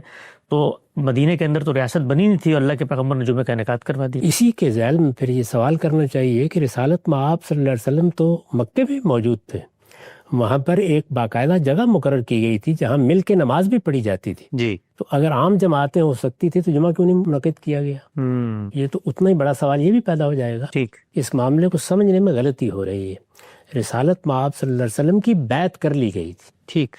تو مدینے کے اندر تو ریاست بنی نہیں تھی اور اللہ کے پیغمبر نے جمعے کا انعقاد کروا دیا۔ اسی کے ذیل میں پھر یہ سوال کرنا چاہیے کہ رسالت مآب صلی اللہ علیہ وسلم تو مکے میں موجود تھے، وہاں پر ایک باقاعدہ جگہ مقرر کی گئی تھی جہاں مل کے نماز بھی پڑھی جاتی تھی جی، تو اگر عام جماعتیں ہو سکتی تھی تو جمعہ کیوں نہیں منعقد کیا گیا؟ یہ تو اتنا ہی بڑا سوال یہ بھی پیدا ہو جائے گا۔ ٹھیک، اس معاملے کو سمجھنے میں غلطی ہو رہی ہے۔ رسالت مآب صلی اللہ علیہ وسلم کی بیعت کر لی گئی تھی، ٹھیک،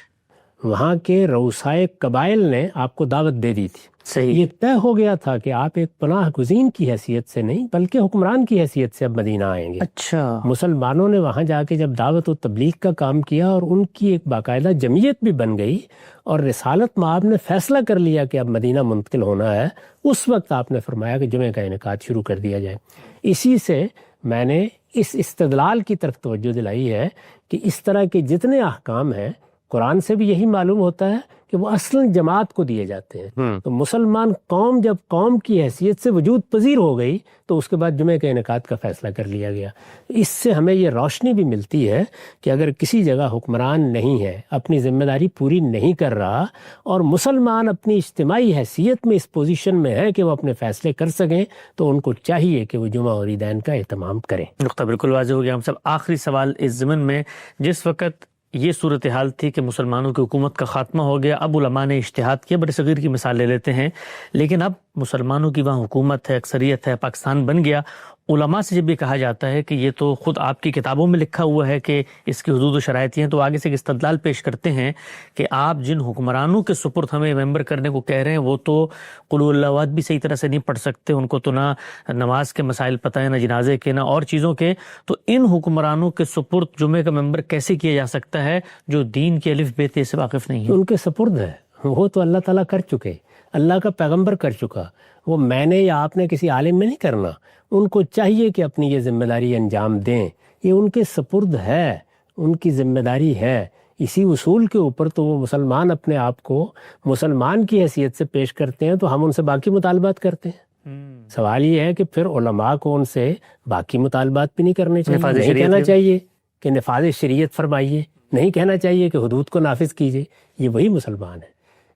وہاں کے رؤسائے قبائل نے آپ کو دعوت دے دی تھی، صحیح، یہ طے ہو گیا تھا کہ آپ ایک پناہ گزین کی حیثیت سے نہیں بلکہ حکمران کی حیثیت سے اب مدینہ آئیں گے۔ اچھا، مسلمانوں نے وہاں جا کے جب دعوت و تبلیغ کا کام کیا اور ان کی ایک باقاعدہ جمعیت بھی بن گئی اور رسالت مآب نے فیصلہ کر لیا کہ اب مدینہ منتقل ہونا ہے، اس وقت آپ نے فرمایا کہ جمعہ کا انعقاد شروع کر دیا جائے۔ اسی سے میں نے اس استدلال کی طرف توجہ دلائی ہے کہ اس طرح کے جتنے احکام ہیں قرآن سے بھی یہی معلوم ہوتا ہے کہ وہ اصلاً جماعت کو دیے جاتے ہیں. تو مسلمان قوم جب قوم کی حیثیت سے وجود پذیر ہو گئی تو اس کے بعد جمعے کے انعقاد کا فیصلہ کر لیا گیا. اس سے ہمیں یہ روشنی بھی ملتی ہے کہ اگر کسی جگہ حکمران نہیں ہے، اپنی ذمہ داری پوری نہیں کر رہا، اور مسلمان اپنی اجتماعی حیثیت میں اس پوزیشن میں ہے کہ وہ اپنے فیصلے کر سکیں، تو ان کو چاہیے کہ وہ جمعہ اور عیدین کا اہتمام کریں. نقطہ بالکل واضح ہو گیا. ہم سب آخری سوال اس ضمن میں، جس وقت یہ صورتحال تھی کہ مسلمانوں کی حکومت کا خاتمہ ہو گیا، اب علماء نے اجتہاد کیا، بڑے صغیر کی مثال لے لیتے ہیں، لیکن اب مسلمانوں کی وہاں حکومت ہے، اکثریت ہے، پاکستان بن گیا. علماء سے جب یہ کہا جاتا ہے کہ یہ تو خود آپ کی کتابوں میں لکھا ہوا ہے کہ اس کی حدود و شرائط ہیں، تو آگے سے ایک استدلال پیش کرتے ہیں کہ آپ جن حکمرانوں کے سپرد ہمیں ممبر کرنے کو کہہ رہے ہیں وہ تو قل هو اللہ احد بھی صحیح طرح سے نہیں پڑھ سکتے، ان کو تو نہ نماز کے مسائل پتہ ہیں، نہ جنازے کے، نہ اور چیزوں کے. تو ان حکمرانوں کے سپرد جمعے کا ممبر کیسے کیا جا سکتا ہے جو دین کے الف بے تے سے واقف نہیں ہے؟ ان کے سپرد ہے، وہ تو اللہ تعالیٰ کر چکے، اللہ کا پیغمبر کر چکا. وہ میں نے یا آپ نے کسی عالم میں نہیں کرنا. ان کو چاہیے کہ اپنی یہ ذمہ داری انجام دیں، یہ ان کے سپرد ہے، ان کی ذمہ داری ہے. اسی اصول کے اوپر تو وہ مسلمان اپنے آپ کو مسلمان کی حیثیت سے پیش کرتے ہیں، تو ہم ان سے باقی مطالبات کرتے ہیں. سوال یہ ہے کہ پھر علماء کو ان سے باقی مطالبات بھی نہیں کرنے چاہیے. نہیں کہنا چاہیے کہ نفاذ شریعت فرمائیے، نہیں کہنا چاہیے کہ حدود کو نافذ کیجیے. یہ وہی مسلمان ہیں.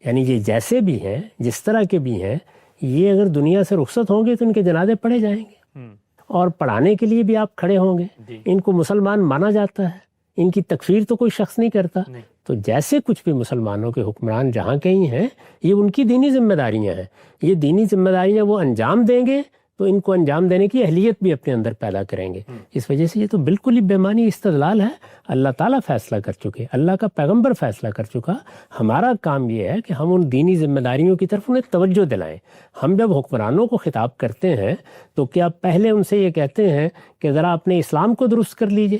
یعنی یہ جیسے بھی ہیں، جس طرح کے بھی ہیں، یہ اگر دنیا سے رخصت ہوں گے تو ان کے جنازے پڑھے جائیں گے، اور پڑھانے کے لیے بھی آپ کھڑے ہوں گے. ان کو مسلمان مانا جاتا ہے، ان کی تکفیر تو کوئی شخص نہیں کرتا. تو جیسے کچھ بھی مسلمانوں کے حکمران جہاں کہیں ہیں، یہ ان کی دینی ذمہ داریاں ہیں. یہ دینی ذمہ داریاں وہ انجام دیں گے تو ان کو انجام دینے کی اہلیت بھی اپنے اندر پیدا کریں گے. اس وجہ سے یہ تو بالکل ہی بے معنی استدلال ہے. اللہ تعالیٰ فیصلہ کر چکے، اللہ کا پیغمبر فیصلہ کر چکا. ہمارا کام یہ ہے کہ ہم ان دینی ذمہ داریوں کی طرف انہیں توجہ دلائیں. ہم جب حکمرانوں کو خطاب کرتے ہیں تو کیا پہلے ان سے یہ کہتے ہیں کہ ذرا اپنے اسلام کو درست کر لیجئے؟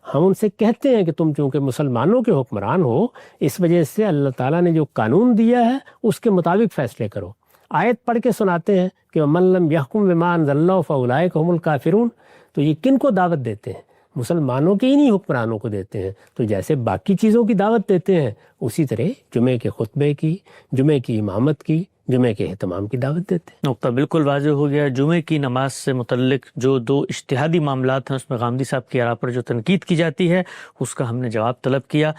ہم ان سے کہتے ہیں کہ تم چونکہ مسلمانوں کے حکمران ہو، اس وجہ سے اللہ تعالیٰ نے جو قانون دیا ہے اس کے مطابق فیصلے کرو. آیت پڑھ کے سناتے ہیں کہ وَمَن لَّمْ يَحْكُم بِمَا أَنزَلَ اللَّهُ فَأُولَٰئِكَ هُمُ الْكَافِرُونَ. تو یہ کن کو دعوت دیتے ہیں؟ مسلمانوں کے انہی حکمرانوں کو دیتے ہیں. تو جیسے باقی چیزوں کی دعوت دیتے ہیں، اسی طرح جمعے کے خطبے کی، جمعے کی امامت کی، جمعے کے اہتمام کی دعوت دیتے ہیں. نقطہ بالکل واضح ہو گیا. جمعے کی نماز سے متعلق جو دو اجتہادی معاملات ہیں، اس میں غامدی صاحب کی آراء پر جو تنقید کی جاتی ہے اس کا ہم نے جواب طلب کیا.